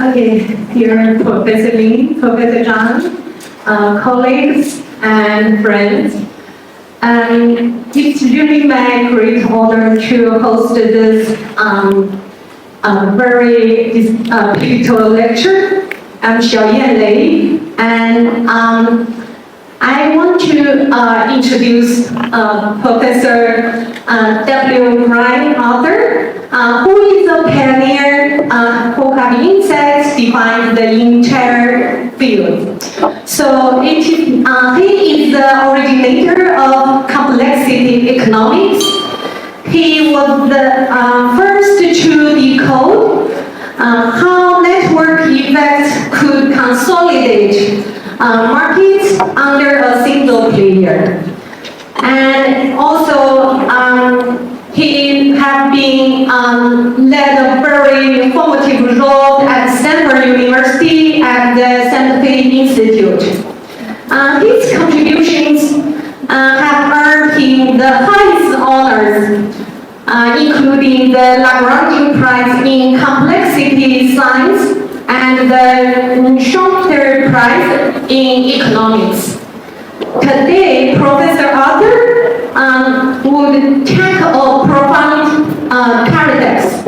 Okay, dear Professor Lin, Professor Zhang, colleagues and friends, it's really my great honor to host this very pivotal lecture. I'm Xiaoyan Lei, and I want to introduce Professor W. Brian Arthur, who is a pioneer who have insights behind the entire field. So he is the originator of complexity economics. He was the first to decode how network effects could consolidate markets under a single player. And also, he has been led a very informative role at Stanford University at the Santa Fe Institute. His contributions have earned him the highest honors, including the Lagrangian Prize in Complexity Science and the Schumpeter Prize in Economics. Today, Professor Arthur would tackle a profound paradox.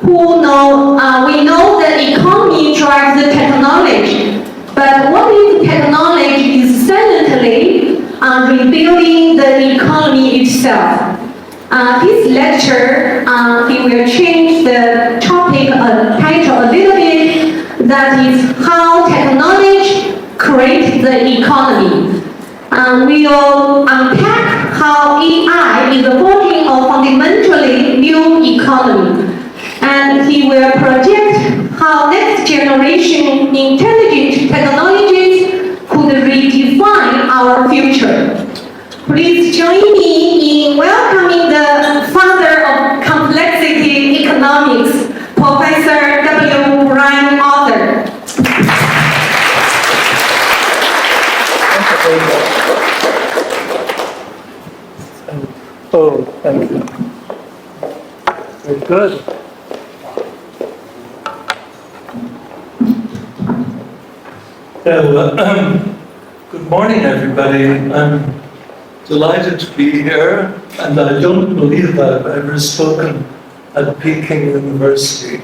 We know the economy drives the technology, but what if technology is silently rebuilding the economy itself? His lecture, he will change the topic title a little bit, that is how technology creates the economy. We'll unpack how AI is forging a fundamentally new economy. And he will project how next generation intelligent technologies could redefine our future. Please join me in welcoming the father of complexity economics, Professor W. Brian Arthur. Oh, thank you. Very good. Good morning, everybody. I'm delighted to be here, and I don't believe I've ever spoken at Peking University,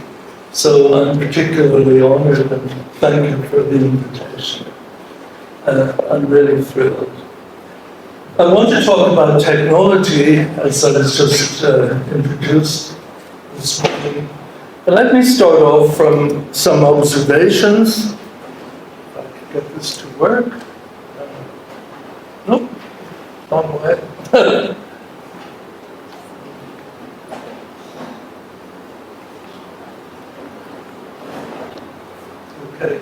so I'm particularly honored and thank you for the invitation. I'm really thrilled. I want to talk about technology, as I was just introduced this morning. But let me start off from some observations. If I could get this to work. Nope, wrong way. Okay.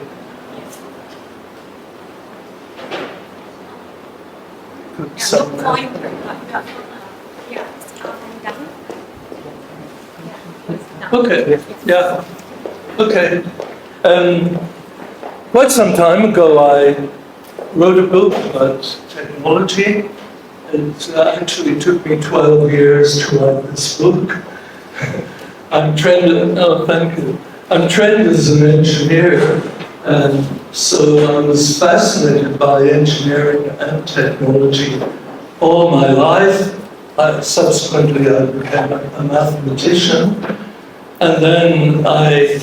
Okay, yeah. Okay. Quite some time ago, I wrote a book about technology. It actually took me 12 years to write this book. I'm trained as an engineer, and so I was fascinated by engineering and technology all my life. Subsequently, I became a mathematician, and then I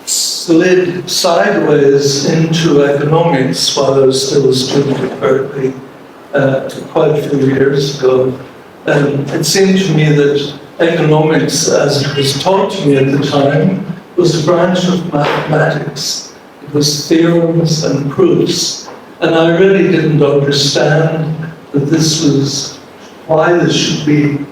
slid sideways into economics while I was still a student at Berkeley quite a few years ago. And it seemed to me that economics, as it was taught to me at the time, was a branch of mathematics. It was theorems and proofs. And I really didn't understand that this was why this should be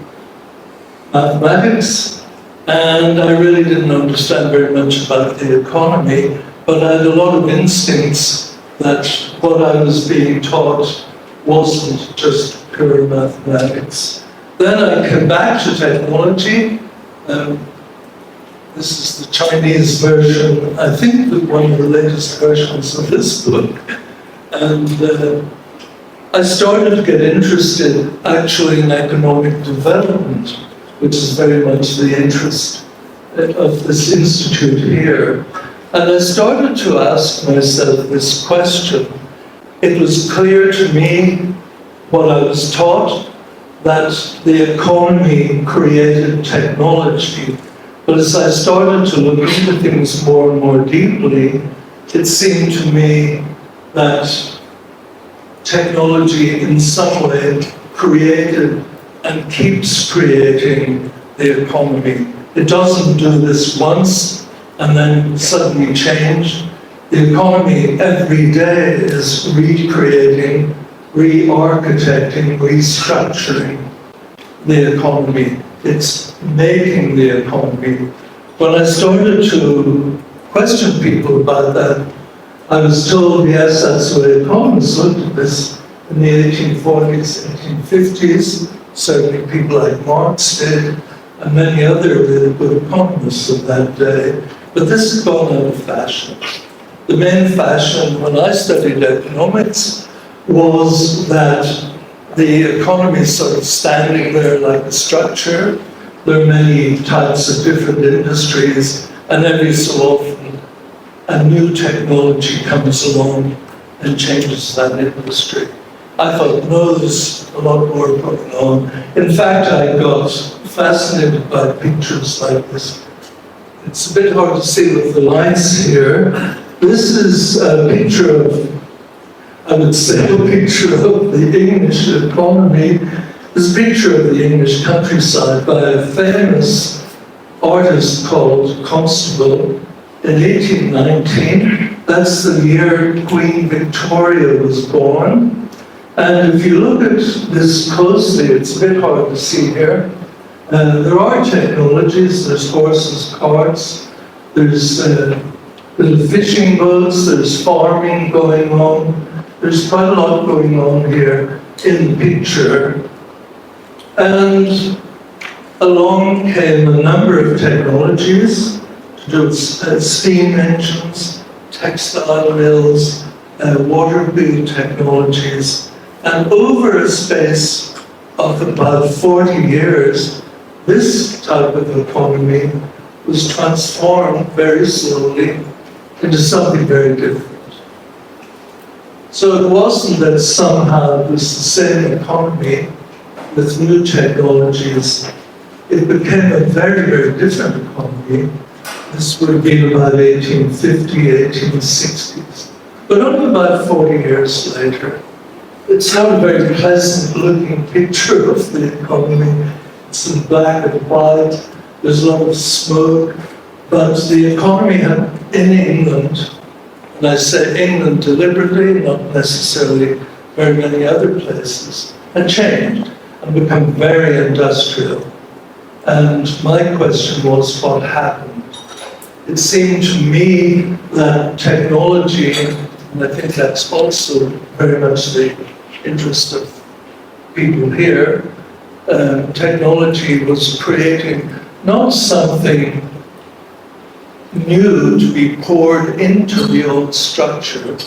mathematics. And I really didn't understand very much about the economy, but I had a lot of instincts that what I was being taught wasn't just pure mathematics. Then I came back to technology. This is the Chinese version, I think one of the latest versions of this book. And I started to get interested actually in economic development, which is very much the interest of this institute here. And I started to ask myself this question. It was clear to me, what I was taught, that the economy created technology. But as I started to look into things more and more deeply, it seemed to me that technology in some way created and keeps creating the economy. It doesn't do this once and then suddenly change. The economy every day is recreating, re-architecting, restructuring the economy. It's making the economy. When I started to question people about that, I was told, yes, that's the way economists looked at this in the 1840s, 1850s. Certainly people like Marx did, and many other really good economists of that day. But this has gone out of fashion. The main fashion when I studied economics was that the economy is sort of standing there like a structure. There are many types of different industries, and every so often a new technology comes along and changes that industry. I thought, no, there's a lot more going on. In fact, I got fascinated by pictures like this. It's a bit hard to see with the lights here. This is a picture of, I would say, a picture of the English economy. This is a picture of the English countryside by a famous artist called Constable in 1819. That's the year Queen Victoria was born. And if you look at this closely, it's a bit hard to see here. There are technologies, there's horses, carts, there's fishing boats, there's farming going on. There's quite a lot going on here in the picture. And along came a number of technologies to do with steam engines, textile mills, water-wheel technologies. And over a space of about 40 years, this type of economy was transformed very slowly into something very different. So it wasn't that somehow it was the same economy with new technologies. It became a very, very different economy. This would have been about 1850, 1860s. But only about 40 years later, it's not a very pleasant looking picture of the economy. It's in black and white, there's a lot of smoke, but the economy in England, and I say England deliberately, not necessarily very many other places, had changed and become very industrial. And my question was, what happened? It seemed to me that technology, and I think that's also very much the interest of people here, technology was creating not something new to be poured into the old structure,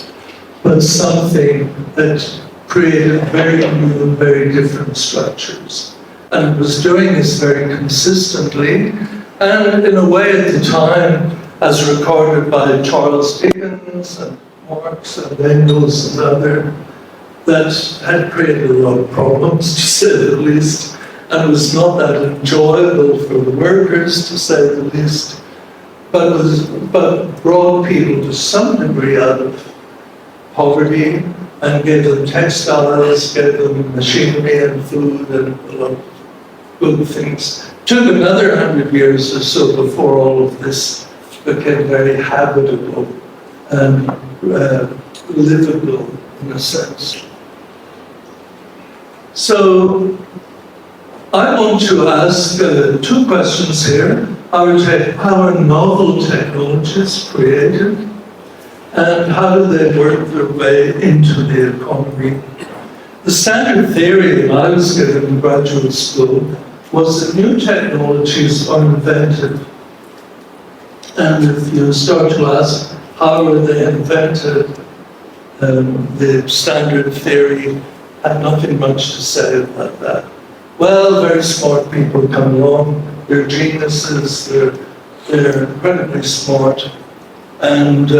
but something that created very new and very different structures. And it was doing this very consistently, and in a way at the time, as recorded by Charles Dickens and Marx and Engels and others, that had created a lot of problems, to say the least, and was not that enjoyable for the workers, to say the least, but brought people to some degree out of poverty and gave them textiles, gave them machinery and food and a lot of good things. It took another 100 years or so before all of this became very habitable and livable in a sense. So I want to ask two questions here. How are novel technologies created, and how do they work their way into the economy? The standard theory that I was given in graduate school was that new technologies are invented. And if you start to ask, how are they invented, the standard theory had nothing much to say about that. Well, very smart people come along, they're geniuses, they're incredibly smart, and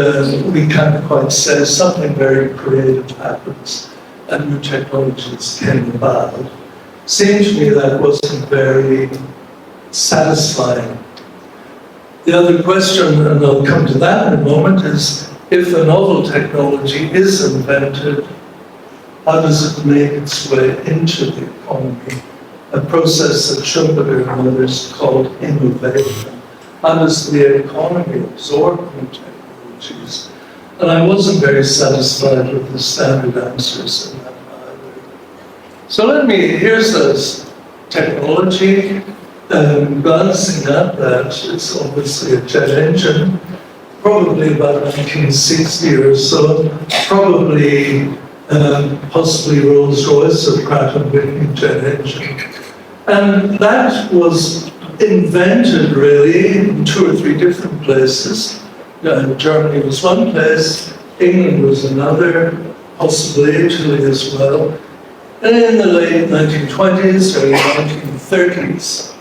we can't quite say something very creative happens and new technologies came about. Seems to me that wasn't very satisfying. The other question, and I'll come to that in a moment, is if a novel technology is invented, how does it make its way into the economy? A process that Schumpeter and others called innovation. How does the economy absorb new technologies? And I wasn't very satisfied with the standard answers in that either. So here's this technology, glancing at that, it's obviously a jet engine, probably about 1960 or so, probably possibly Rolls-Royce or Pratt & Whitney jet engine. And that was invented really in 2 or 3 different places. Germany was one place, England was another, possibly Italy as well. And in the late 1920s, early 1930s.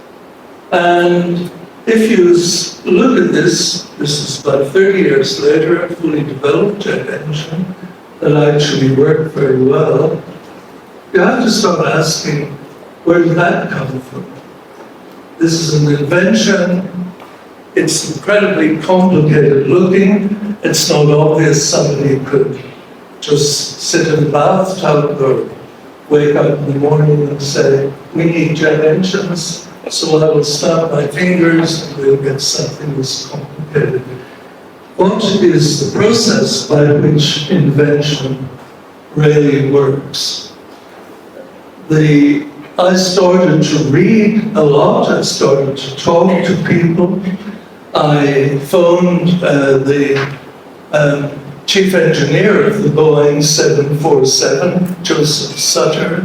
And if you look at this is about 30 years later, a fully developed jet engine that actually worked very well. You have to start asking, where did that come from? This is an invention. It's incredibly complicated looking. It's not obvious somebody could just sit in the bathtub or wake up in the morning and say, we need jet engines, so I will snap my fingers and we'll get something that's complicated. What is the process by which invention really works? I started to read a lot, I started to talk to people. I phoned the chief engineer of the Boeing 747, Joseph Sutter,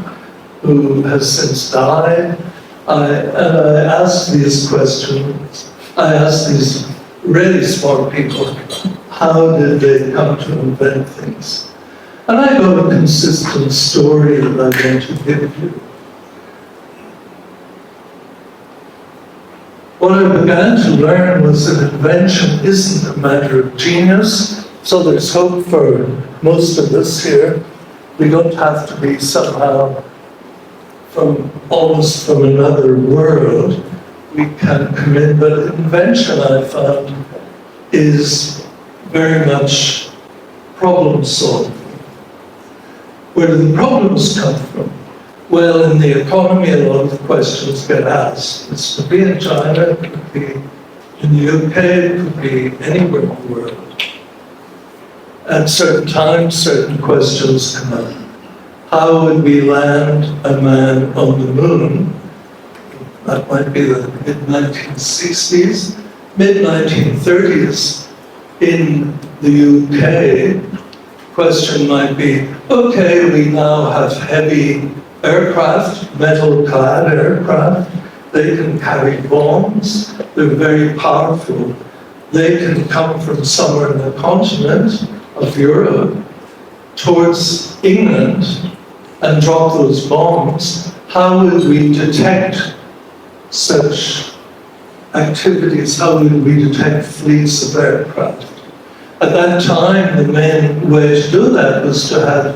who has since died. And I asked these questions. I asked these really smart people, how did they come to invent things? And I got a consistent story that I want to give you. What I began to learn was that invention isn't a matter of genius, so there's hope for most of us here. We don't have to be somehow almost from another world. We can come in, but invention, I found, is very much problem solving. Where do the problems come from? Well, in the economy, a lot of the questions get asked. This could be in China, it could be in the UK, it could be anywhere in the world. At certain times, certain questions come up. How would we land a man on the moon? That might be the mid-1960s. Mid-1930s, in the UK, question might be, okay, we now have heavy aircraft, metal-clad aircraft. They can carry bombs. They're very powerful. They can come from somewhere in the continent of Europe towards England and drop those bombs. How would we detect such activities? How would we detect fleets of aircraft? At that time, the main way to do that was to have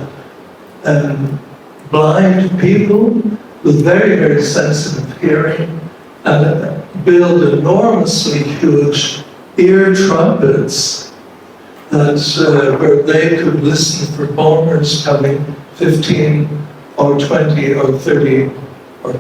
blind people with very, very sensitive hearing and build enormously huge ear trumpets that where they could listen for bombers coming 15 or 20 or 30 or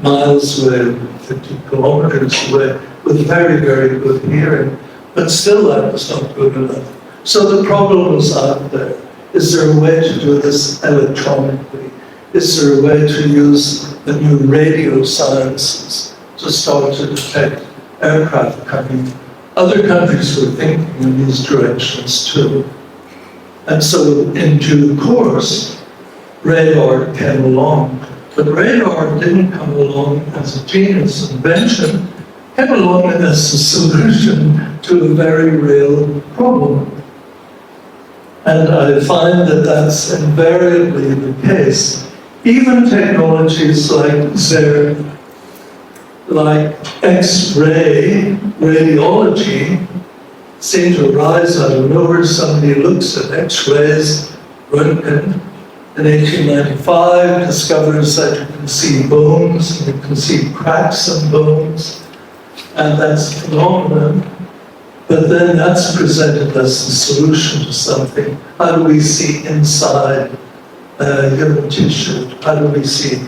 miles away, 50 kilometers away, with very, very good hearing. But still that was not good enough. So the problem was out there. Is there a way to do this electronically? Is there a way to use the new radio sciences to start to detect aircraft coming? Other countries were thinking in these directions too. And so in due course, radar came along. But radar didn't come along as a genius invention, came along as a solution to a very real problem. And I find that that's invariably the case. Even technologies like X-ray radiology seem to arise out of nowhere. Somebody looks at X-rays, Röntgen, in 1895 discovers that you can see bones, and you can see cracks in bones, and that's a phenomenon. But then that's presented as the solution to something. How do we see inside human tissue? How do we see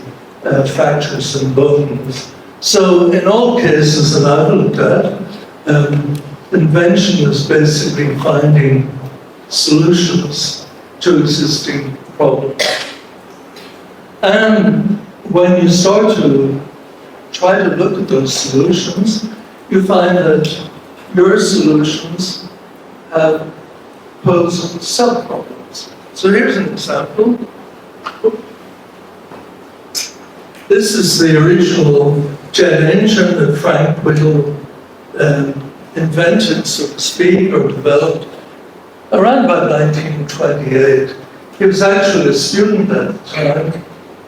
fractures in bones? So in all cases that I've looked at, invention is basically finding solutions to existing problems. And when you start to try to look at those solutions, you find that your solutions have posed sub-problems. So here's an example. This is the original jet engine that Frank Whittle invented, so to speak, or developed around about 1928. He was actually a student at the time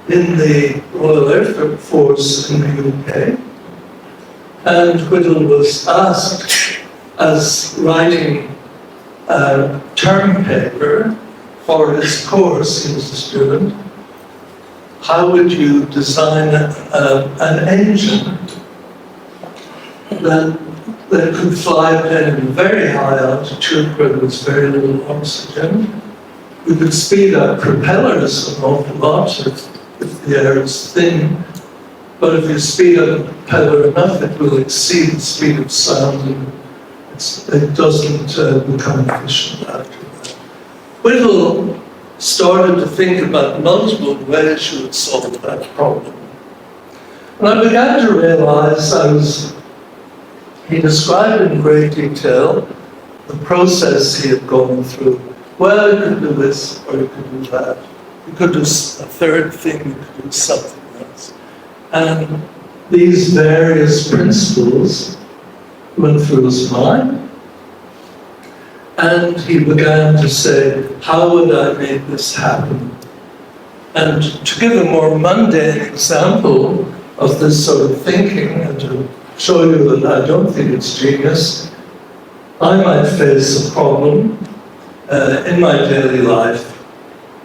in the Royal Air Force in the UK. And Whittle was asked, as writing a term paper for his course, he was a student, how would you design an engine that could fly at a very high altitude where there was very little oxygen? We could speed up propellers an awful lot if the air is thin. But if you speed up the propeller enough, it will exceed the speed of sound, and it doesn't become efficient after that. Whittle started to think about multiple ways you would solve that problem. And I began to realize he described in great detail the process he had gone through. Well, you could do this, or you could do that. You could do a third thing, you could do something else. And these various principles went through his mind. And he began to say, how would I make this happen? And to give a more mundane example of this sort of thinking, and to show you that I don't think it's genius, I might face a problem in my daily life.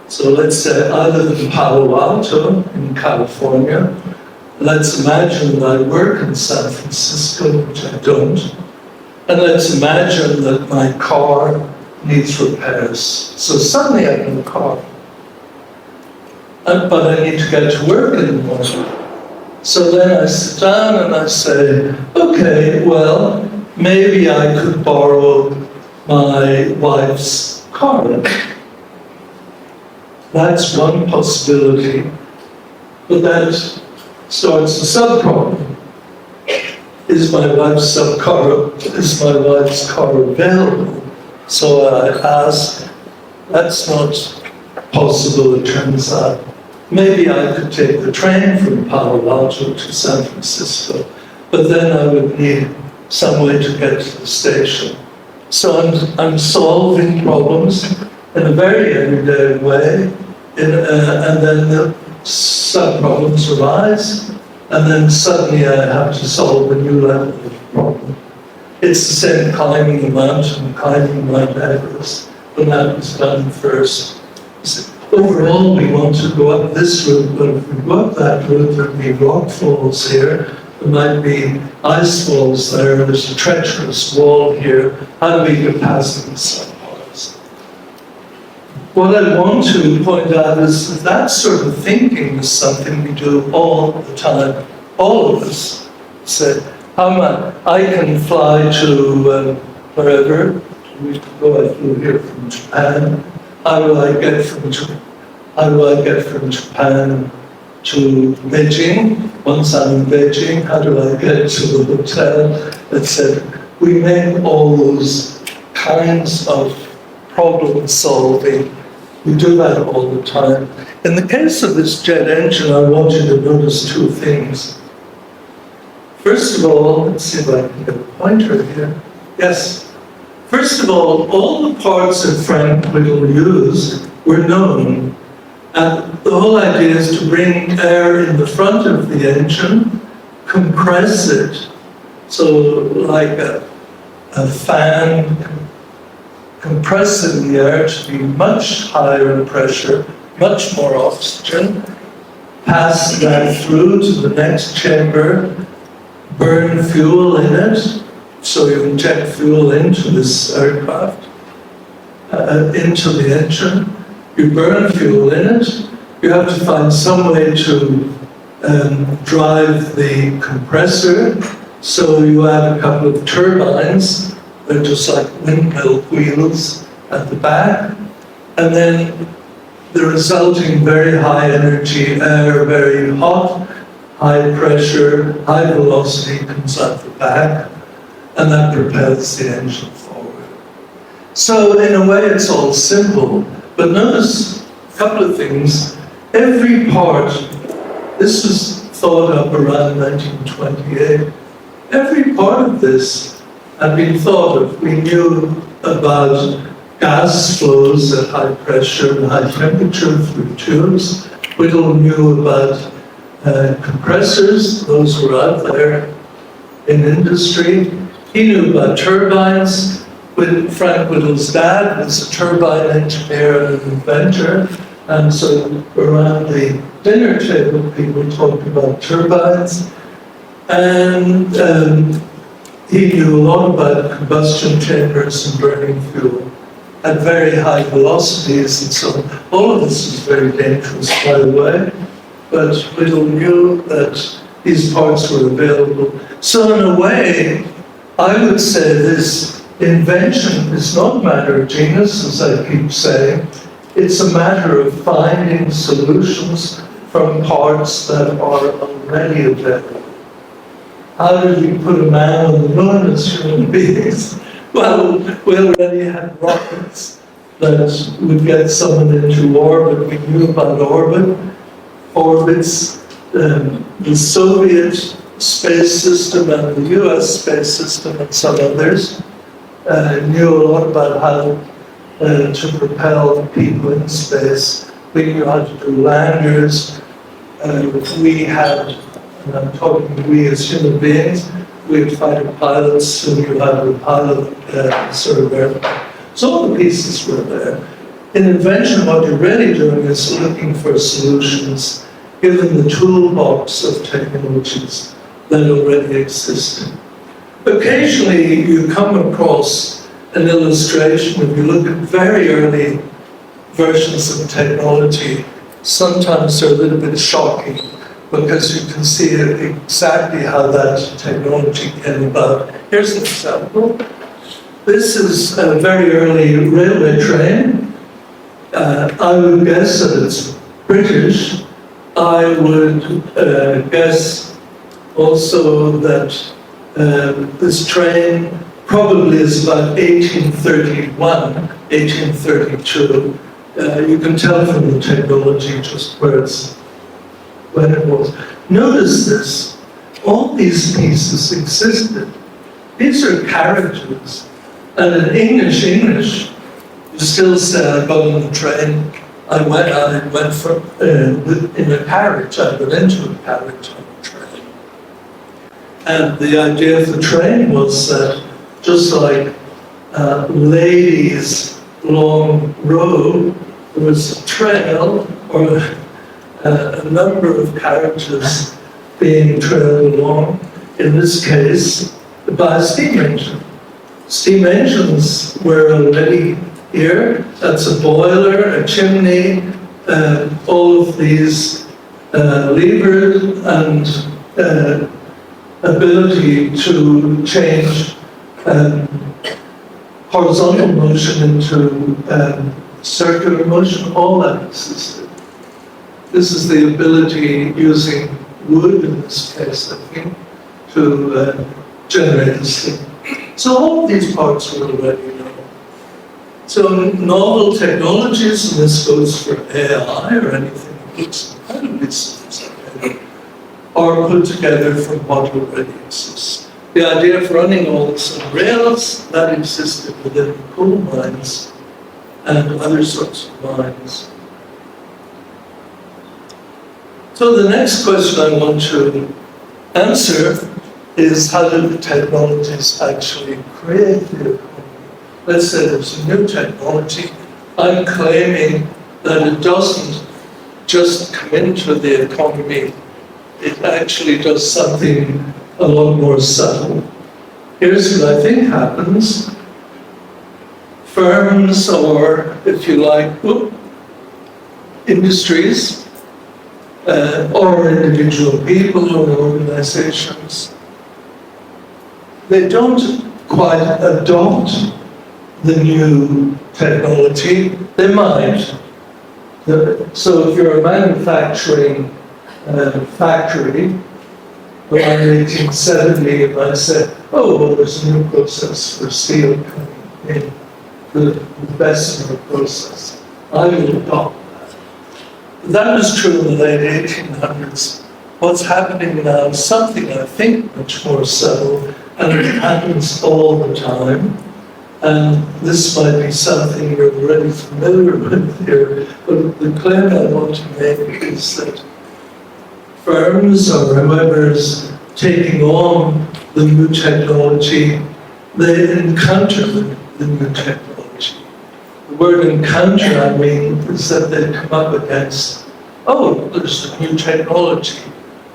So let's say I live in Palo Alto in California. Let's imagine that I work in San Francisco, which I don't. And let's imagine that my car needs repairs. So suddenly I'm in a car. But I need to get to work in the morning. So then I sit down and I say, okay, well, maybe I could borrow my wife's car. That's one possibility. But that starts a sub-problem. Is my wife's car available? So I ask, that's not possible, it turns out. Maybe I could take the train from Palo Alto to San Francisco, but then I would need some way to get to the station. So I'm solving problems in a very everyday way, and then the sub-problems arise, and then suddenly I have to solve a new level of problem. It's the same climbing the mountain, climbing Mount Everest. The mountain's done first. Overall, we want to go up this route, but if we go up that route, there'll be rock falls here, there might be ice falls there, there's a treacherous wall here. How do we get past these subpars? What I want to point out is that sort of thinking is something we do all the time. All of us say, I can fly to wherever. I flew here from Japan. How do I get from Japan to Beijing? Once I'm in Beijing, how do I get to the hotel, etc.? We make all those kinds of problem solving. We do that all the time. In the case of this jet engine, I want you to notice two things. First of all, let's see if I can get a pointer here. Yes. First of all the parts that Frank Whittle used were known. And the whole idea is to bring air in the front of the engine, compress it, so like a fan compressing the air to be much higher in pressure, much more oxygen, pass that through to the next chamber, burn fuel in it, so you inject fuel into this aircraft, into the engine, you burn fuel in it, you have to find some way to drive the compressor, so you add a couple of turbines, they're just like windmill wheels at the back, and then the resulting very high energy air, very hot, high pressure, high velocity comes out the back, and that propels the engine forward. So in a way it's all simple, but notice a couple of things. Every part, this was thought up around 1928, every part of this had been thought of. We knew about gas flows at high pressure and high temperature through tubes. Whittle knew about compressors, those were out there in industry. He knew about turbines. Frank Whittle's dad was a turbine engineer and an inventor, and so around the dinner table people talked about turbines. And he knew a lot about combustion chambers and burning fuel at very high velocities and so on. All of this is very dangerous, by the way, but Whittle knew that these parts were available. So in a way, I would say this invention is not a matter of genius, as I keep saying. It's a matter of finding solutions from parts that are already available. How did we put a man on the moon as human beings? Well, we already had rockets that would get someone into orbit. We knew about orbits. The Soviet space system and the US space system and some others knew a lot about how to propel people in space. We knew how to do landers. We had, and I'm talking we as human beings, we had fighter pilots who knew how to pilot sort of aircraft. So all the pieces were there. In invention, what you're really doing is looking for solutions given the toolbox of technologies that already existed. Occasionally, you come across an illustration, if you look at very early versions of technology, sometimes they're a little bit shocking because you can see exactly how that technology came about. Here's an example. This is a very early railway train. I would guess that it's British. I would guess also that this train probably is about 1831, 1832. You can tell from the technology just when it was. Notice this, all these pieces existed. These are carriages. And in English, you still say, I got on the train, I went from, in a carriage, I got into a carriage on the train. And the idea of the train was that just like ladies' long row, there was a trail or a number of carriages being trailed along, in this case, by a steam engine. Steam engines were already here. That's a boiler, a chimney, all of these levers and ability to change horizontal motion into circular motion, all that existed. This is the ability using wood, in this case, I think, to generate the steam. So all of these parts were already known. So novel technologies, and this goes for AI or anything that looks incredibly sophisticated, are put together from what already exists. The idea of running all this on rails, that existed within the coal mines and other sorts of mines. So the next question I want to answer is how do the technologies actually create the economy? Let's say there's a new technology. I'm claiming that it doesn't just come into the economy, it actually does something a lot more subtle. Here's what I think happens. Firms, or if you like, industries, or individual people or organizations, they don't quite adopt the new technology. They might. So if you're a manufacturing factory, around 1870, you might say, oh, well, there's a new process for steel coming in, the Bessemer process. I will adopt that. That was true in the late 1800s. What's happening now is something, I think, much more subtle, and it happens all the time. And this might be something you're already familiar with here, but the claim I want to make is that firms or whoever's taking on the new technology, they encounter the new technology. The word encounter, I mean, is that they come up against, oh, there's a new technology.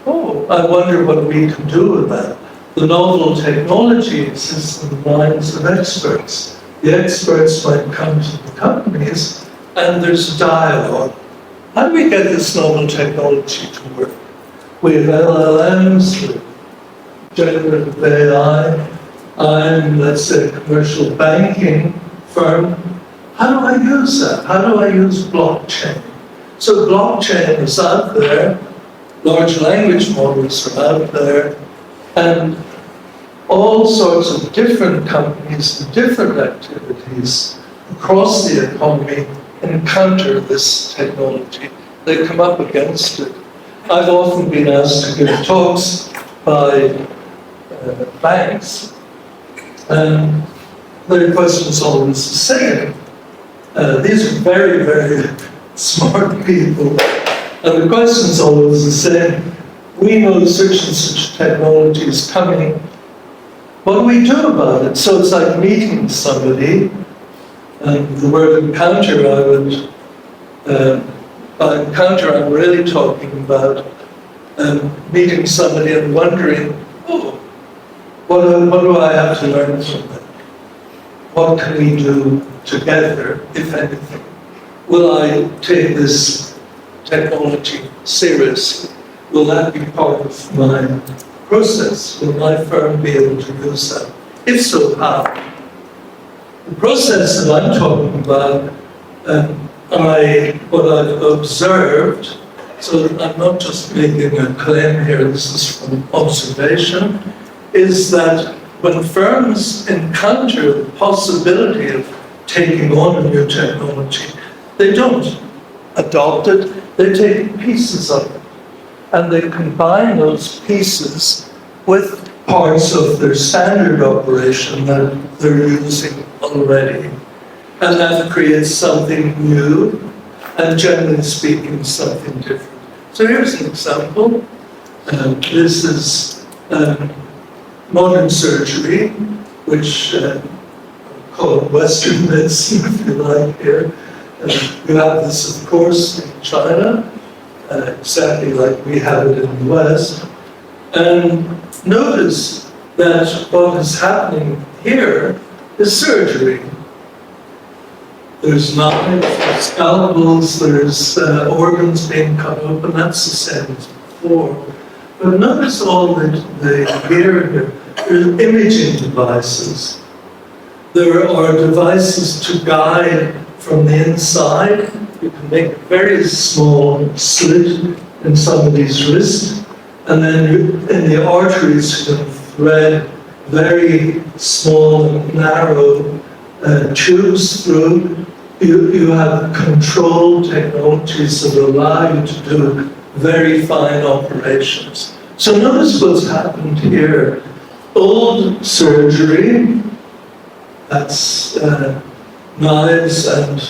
Oh, I wonder what we can do with that. The novel technology exists in the minds of experts. The experts might come to the companies and there's a dialogue. How do we get this novel technology to work? We have LLMs, with generative AI. I'm, let's say, a commercial banking firm. How do I use that? How do I use blockchain? So blockchain is out there, large language models are out there, and all sorts of different companies and different activities across the economy encounter this technology. They come up against it. I've often been asked to give talks by banks, and their question's always the same. These are very, very smart people, and the question's always the same. We know such and such technology is coming. What do we do about it? So it's like meeting somebody, and the word encounter, by encounter I'm really talking about meeting somebody and wondering, oh, what do I have to learn from them? What can we do together, if anything? Will I take this technology seriously? Will that be part of my process? Will my firm be able to use that? If so, how? The process that I'm talking about, what I've observed, so I'm not just making a claim here, this is from observation, is that when firms encounter the possibility of taking on a new technology, they don't adopt it, they take pieces of it. And they combine those pieces with parts of their standard operation that they're using already. And that creates something new, and generally speaking, something different. So here's an example. This is modern surgery, which called Western medicine, if you like, here. You have this, of course, in China, exactly like we have it in the West. And notice that what is happening here is surgery. There's knives, there's scalpels, there's organs being cut open, that's the same as before. But notice all the gear here. There are imaging devices. There are devices to guide from the inside. You can make a very small slit in somebody's wrist, and then in the arteries you can thread very small and narrow tubes through. You have control technologies that allow you to do very fine operations. So notice what's happened here. Old surgery, that's knives and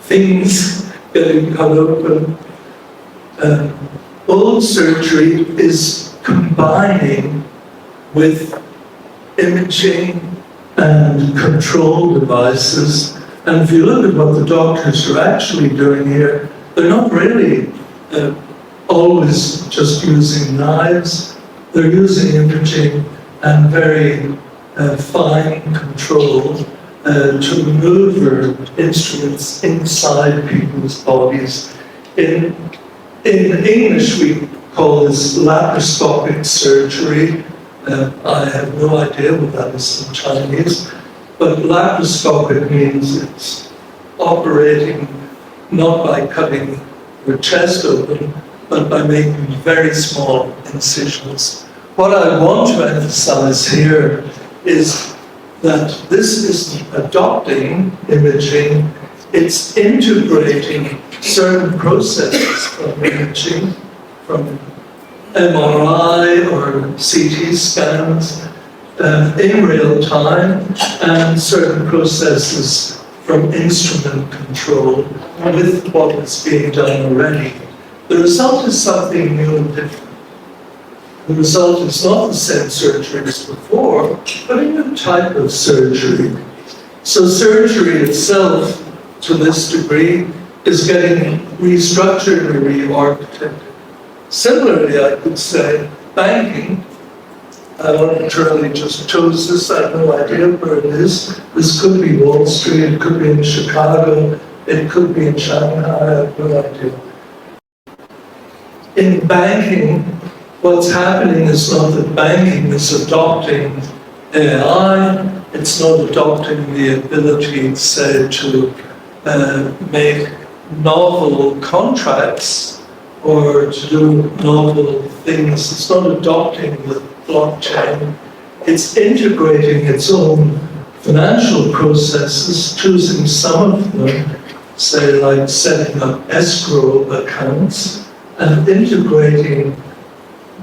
things getting cut open. Old surgery is combining with imaging and control devices. And if you look at what the doctors are actually doing here, they're not really always just using knives. They're using imaging and very fine control to maneuver instruments inside people's bodies. In English, we call this laparoscopic surgery. I have no idea what that is in Chinese, but laparoscopic means it's operating not by cutting your chest open, but by making very small incisions. What I want to emphasize here is that this isn't adopting imaging, it's integrating certain processes from imaging, from MRI or CT scans in real time, and certain processes from instrument control with what is being done already. The result is something new and different. The result is not the same surgery as before, but a new type of surgery. So surgery itself, to this degree, is getting restructured or re-architected. Similarly, I could say banking. I arbitrarily just chose this, I have no idea where it is. This could be Wall Street, it could be in Chicago, it could be in Shanghai, I have no idea. In banking, what's happening is not that banking is adopting AI, it's not adopting the ability, say, to make novel contracts or to do novel things. It's not adopting the blockchain. It's integrating its own financial processes, choosing some of them, say like setting up escrow accounts, and integrating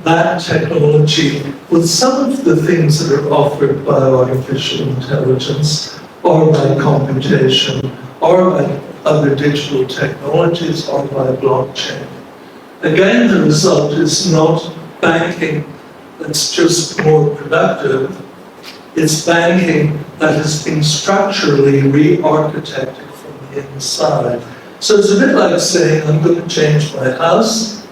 that technology with some of the things that are offered by artificial intelligence or by computation or by other digital technologies or by blockchain. Again, the result is not banking that's just more productive, it's banking that has been structurally re-architected from the inside. So it's a bit like saying, I'm going to change my house.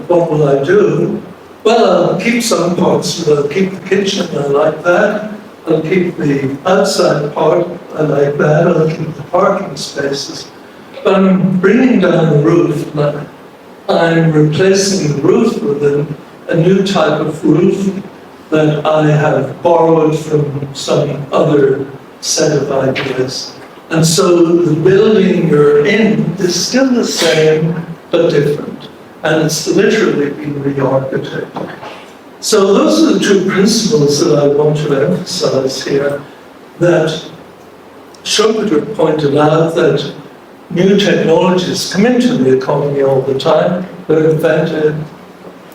What will I do? Well, I'll keep some parts. I'll keep the kitchen, I like that. I'll keep the outside part, I like that. I'll keep the parking spaces. But I'm bringing down the roof. I'm replacing the roof with a new type of roof that I have borrowed from some other set of ideas. And so the building you're in is still the same, but different. And it's literally been re-architected. So those are the two principles that I want to emphasize here, that Schumpeter pointed out that new technologies come into the economy all the time, they're invented,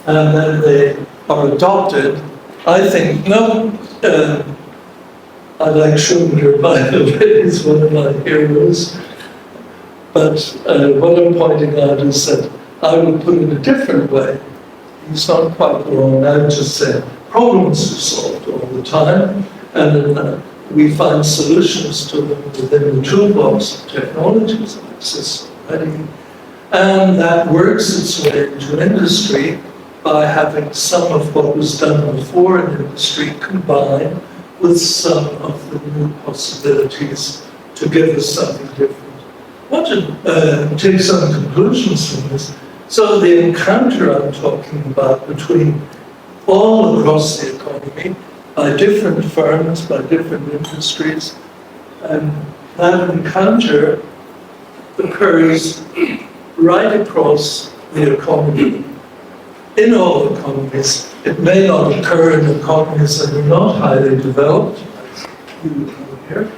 and then they are adopted. I think, I like Schumpeter, by the way, he's one of my heroes. But what I'm pointing out is that I would put it a different way. He's not quite wrong. I would just say problems are solved all the time, and we find solutions to them within the toolbox of technologies that exist already. And that works its way into industry by having some of what was done before in industry combined with some of the new possibilities to give us something different. I want to take some conclusions from this. So the encounter I'm talking about between all across the economy, by different firms, by different industries, and that encounter occurs right across the economy. In all economies, it may not occur in economies that are not highly developed, as you know here,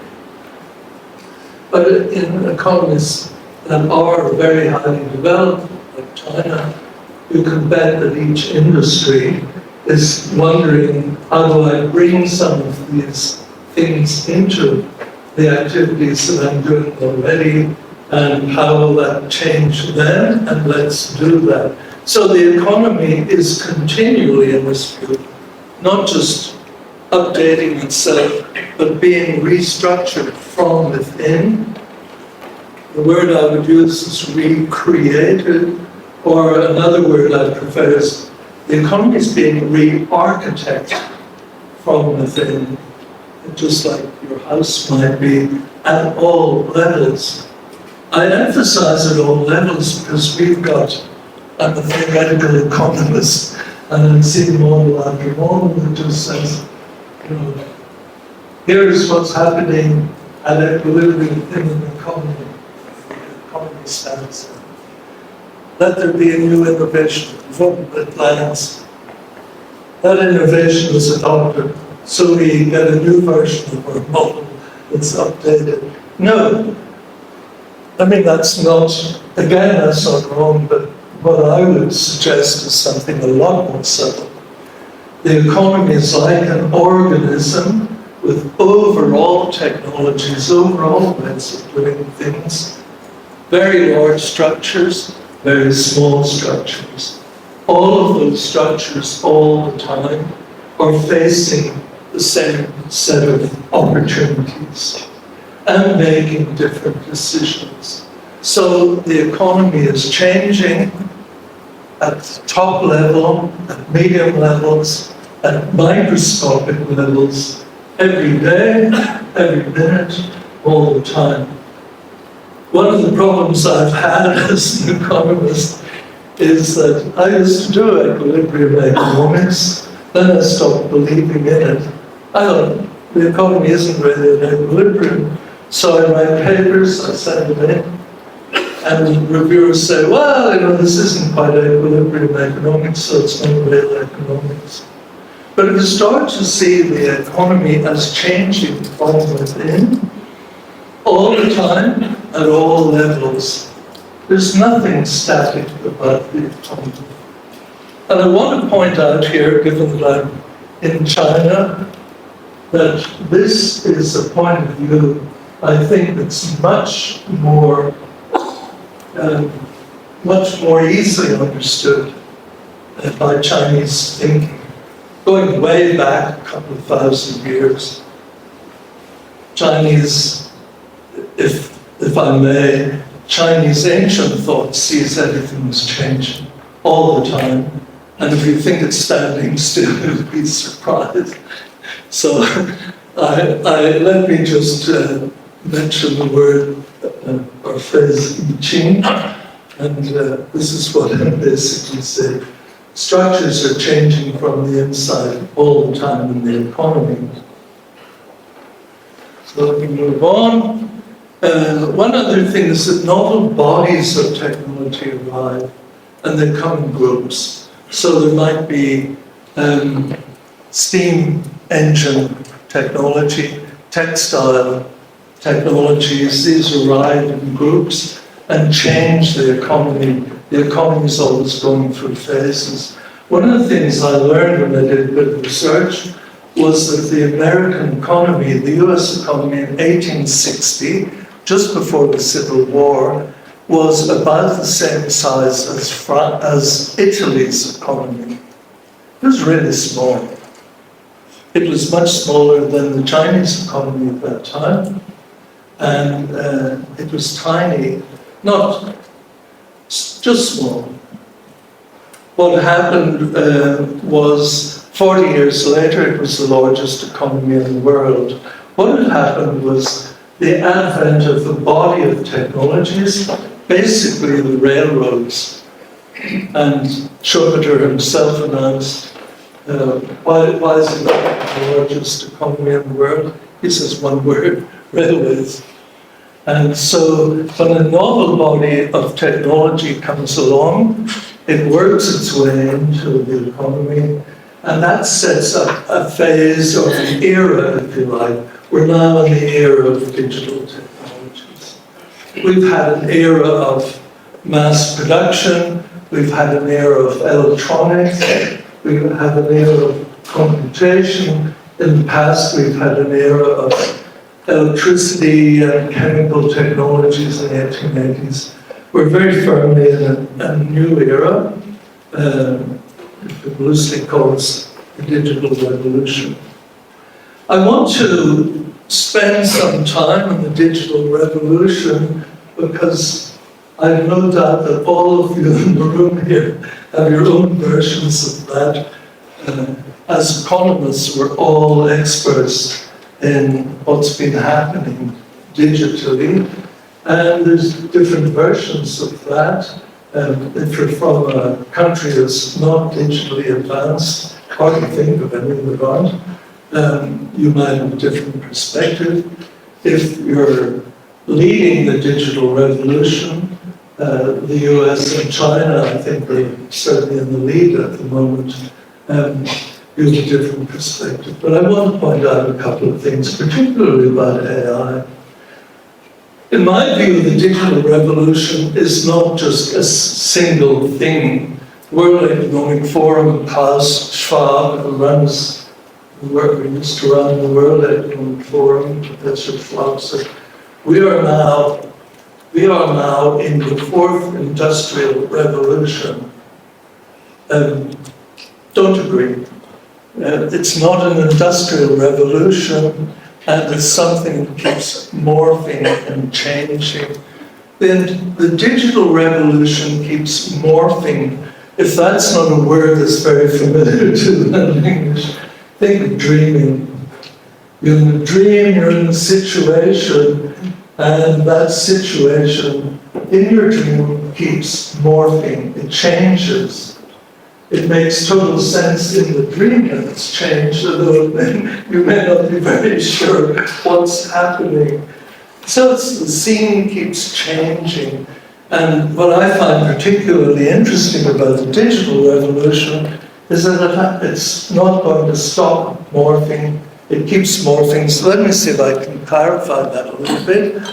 but in economies that are very highly developed, like China, you can bet that each industry is wondering, how do I bring some of these things into the activities that I'm doing already, and how will that change them, and let's do that. So the economy is continually in dispute, not just updating itself, but being restructured from within. The word I would use is recreated, or another word I prefer is the economy is being re-architected from within, just like your house might be at all levels. I emphasize at all levels because I'm a theoretical economist, and I see model after model that just says, here's what's happening at equilibrium in an economy. The economy stands there. Let there be a new innovation that lands. That innovation is adopted, so we get a new version of our model that's updated. No. I mean, that's not wrong, but what I would suggest is something a lot more subtle. The economy is like an organism with overall technologies, overall ways of doing things, very large structures, very small structures. All of those structures all the time are facing the same set of opportunities and making different decisions. So the economy is changing at the top level, at medium levels, at microscopic levels, every day, every minute, all the time. One of the problems I've had as an economist is that I used to do equilibrium economics, then I stopped believing in it. I thought the economy isn't really in equilibrium, so I write papers, I send them in, and reviewers say, well, this isn't quite equilibrium economics, so it's not real economics. But if you start to see the economy as changing from within, all the time, at all levels, there's nothing static about the economy. And I want to point out here, given that I'm in China, that this is a point of view, I think, that's much more easily understood by Chinese thinking. Going way back a couple of thousand years, Chinese, if I may, Chinese ancient thought sees everything as changing all the time, and if you think it's standing still, you'll be surprised. So let me just mention the word or phrase I Ching, and this is what I basically say. Structures are changing from the inside all the time in the economy. So let me move on. One other thing is that novel bodies of technology arrive, and they come in groups. So there might be steam engine technology, textile technologies. These arrive in groups and change the economy. The economy is always going through phases. One of the things I learned when I did a bit of research was that the American economy, the US economy in 1860, just before the Civil War, was about the same size as Italy's economy. It was really small. It was much smaller than the Chinese economy at that time, and it was tiny, not just small. What happened was 40 years later, it was the largest economy in the world. What had happened was the advent of the body of technologies, basically the railroads. And Schumpeter himself announced, why is it not the largest economy in the world? He says one word, railways. And so when a novel body of technology comes along, it works its way into the economy, and that sets up a phase or an era, if you like. We're now in the era of digital technologies. We've had an era of mass production, we've had an era of electronics, we've had an era of computation. In the past, we've had an era of electricity and chemical technologies in the 1880s. We're very firmly in a new era, it loosely calls the digital revolution. I want to spend some time on the digital revolution because I have no doubt that all of you in the room here have your own versions of that. As economists, we're all experts in what's been happening digitally, and there's different versions of that. If you're from a country that's not digitally advanced, hardly think of any of around, you might have a different perspective. If you're leading the digital revolution, the US and China, I think they're certainly in the lead at the moment, you have a different perspective. But I want to point out a couple of things, particularly about AI. In my view, the digital revolution is not just a single thing. World Economic Forum, Klaus Schwab, who runs the work we used to run the World Economic Forum, Professor Schwab said, we are now in the fourth industrial revolution. Don't agree. It's not an industrial revolution, and it's something that keeps morphing and changing. Then the digital revolution keeps morphing. If that's not a word that's very familiar to them in English, think of dreaming. You're in a dream, you're in a situation, and that situation in your dream keeps morphing. It changes. It makes total sense in the dream that it's changed, although you may not be very sure what's happening. So the scene keeps changing. And what I find particularly interesting about the digital revolution is that it's not going to stop morphing. It keeps morphing. So let me see if I can clarify that a little bit.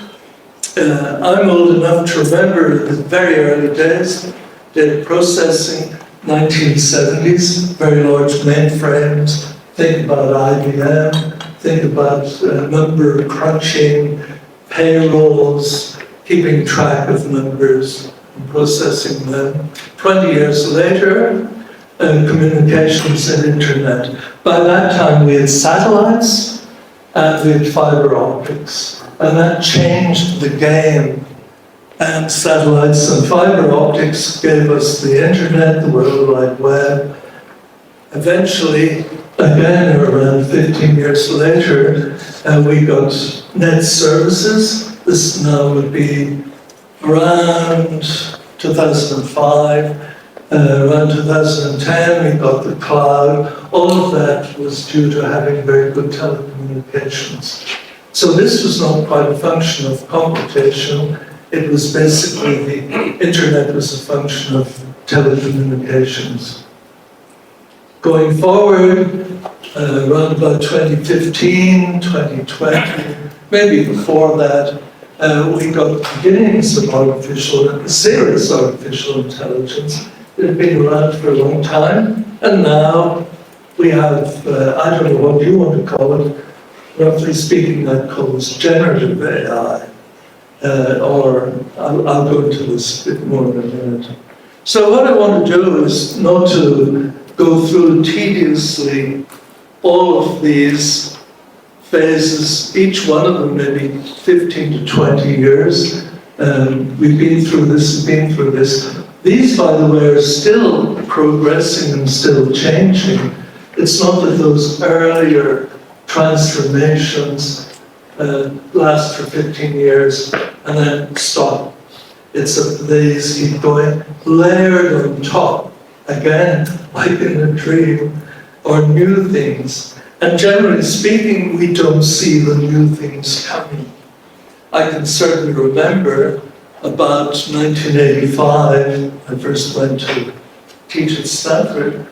I'm old enough to remember the very early days, data processing, 1970s, very large mainframes. Think about IBM, think about number crunching, payrolls, keeping track of numbers and processing them. 20 years later, communications and internet. By that time we had satellites and we had fiber optics, and that changed the game. And satellites and fiber optics gave us the internet, the World Wide Web. Eventually, again around 15 years later, we got net services. This now would be around 2005. Around 2010, we got the cloud. All of that was due to having very good telecommunications. So this was not quite a function of computation. It was basically the internet was a function of telecommunications. Going forward, around about 2015, 2020, maybe before that, we got beginnings of serious artificial intelligence. It had been around for a long time, and now we have, I don't know what you want to call it, roughly speaking, that calls generative AI. Or I'll go into this a bit more in a minute. So what I want to do is not to go through tediously all of these phases, each one of them maybe 15 to 20 years. We've been through this, These, by the way, are still progressing and still changing. It's not that those earlier transformations last for 15 years and then stop. It's that these keep going, layered on top, again, like in a dream, or new things. And generally speaking, we don't see the new things coming. I can certainly remember about 1985, I first went to teach at Stanford.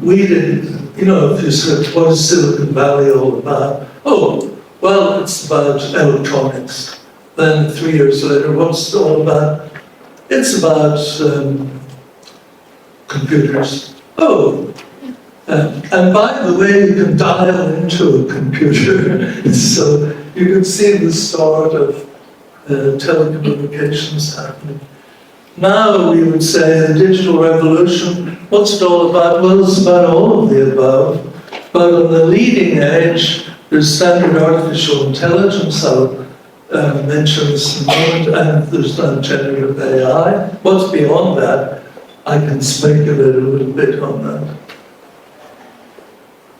We didn't, if you said, what is Silicon Valley all about? Oh, well, it's about electronics. Then 3 years later, what's it all about? It's about computers. Oh, and by the way, you can dial into a computer. So you can see the start of telecommunications happening. Now we would say the digital revolution, what's it all about? Well, it's about all of the above. But on the leading edge, there's standard artificial intelligence, I'll mention this in a moment, and there's now generative AI. What's beyond that? I can speculate a little bit on that.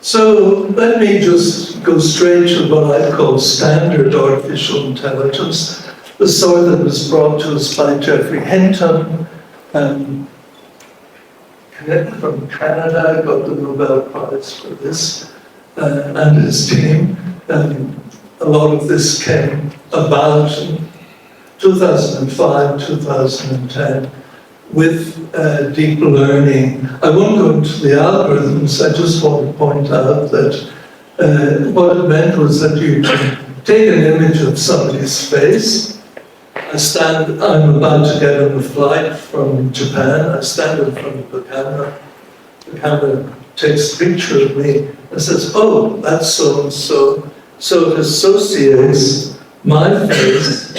So let me just go straight to what I call standard artificial intelligence, the sort that was brought to us by Geoffrey Hinton from Canada, got the Nobel Prize for this, and his team. A lot of this came about in 2005, 2010, with deep learning. I won't go into the algorithms, I just want to point out that what it meant was that you can take an image of somebody's face. I'm about to get on a flight from Japan, I stand in front of the camera takes a picture of me and says, oh, that's so-and-so. So it associates my face,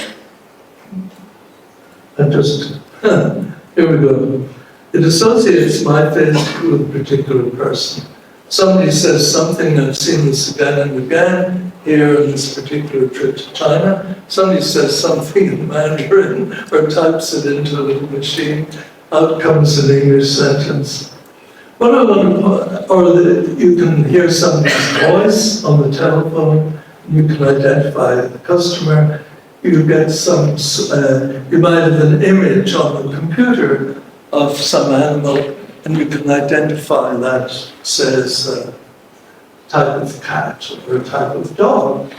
and just, here we go. It associates my face to a particular person. Somebody says something, I've seen this again and again, here in this particular trip to China. Somebody says something in Mandarin or types it into a little machine, out comes an English sentence. What I want to, you can hear somebody's voice on the telephone, you can identify the customer, you get you might have an image on the computer of some animal, and you can identify that, says, a type of cat or a type of dog.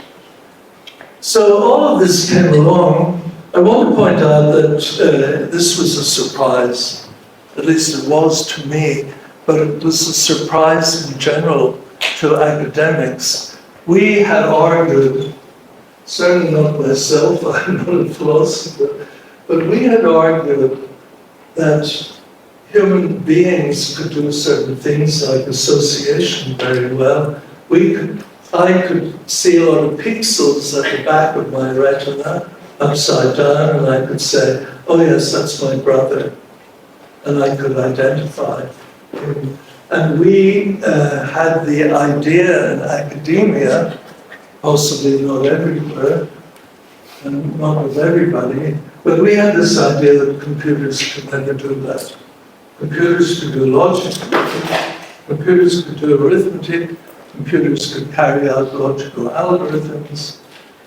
So all of this came along. I want to point out that this was a surprise, at least it was to me, but it was a surprise in general to academics. We had argued, certainly not myself, I'm not a philosopher, but we had argued that human beings could do certain things like association very well. I could see a lot of pixels at the back of my retina, upside down, and I could say, oh yes, that's my brother. And I could identify him. And we had the idea in academia, possibly not everywhere, and not with everybody, but we had this idea that computers could never do that. Computers could do logic, computers could do arithmetic, computers could carry out logical algorithms,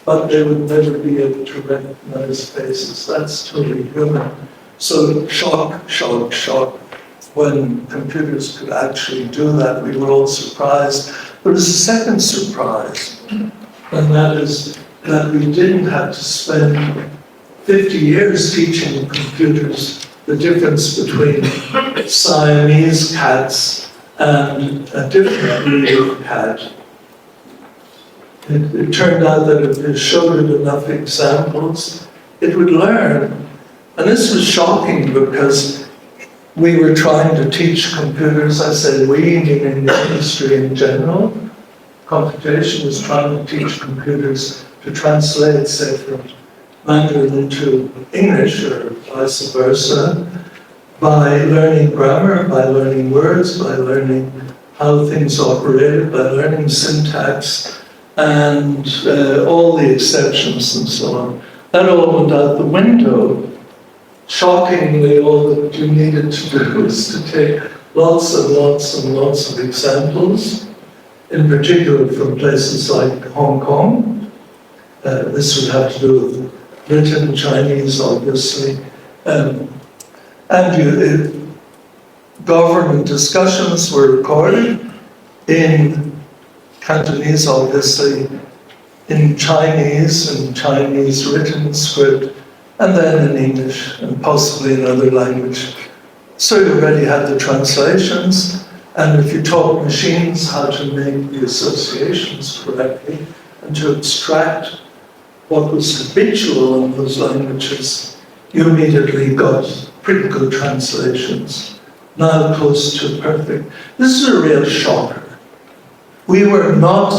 but they would never be able to recognize faces. That's totally human. So shock, shock, shock. When computers could actually do that, we were all surprised. There was a second surprise, and that is that we didn't have to spend 50 years teaching computers the difference between Siamese cats and a different breed of cat. It turned out that if you showed it enough examples, it would learn. And this was shocking because we were trying to teach computers, I say we, meaning the industry in general. Computation was trying to teach computers to translate, say, from Mandarin into English or vice versa, by learning grammar, by learning words, by learning how things operated, by learning syntax, and all the exceptions and so on. That all went out the window. Shockingly, all that you needed to do was to take lots and lots and lots of examples, in particular from places like Hong Kong. This would have to do with written Chinese, obviously. Government discussions were recorded in Cantonese, obviously, in Chinese written script, and then in English, and possibly another language. So you already had the translations, and if you taught machines how to make the associations correctly, and to extract what was habitual in those languages, you immediately got pretty good translations, now close to perfect. This is a real shocker. We were not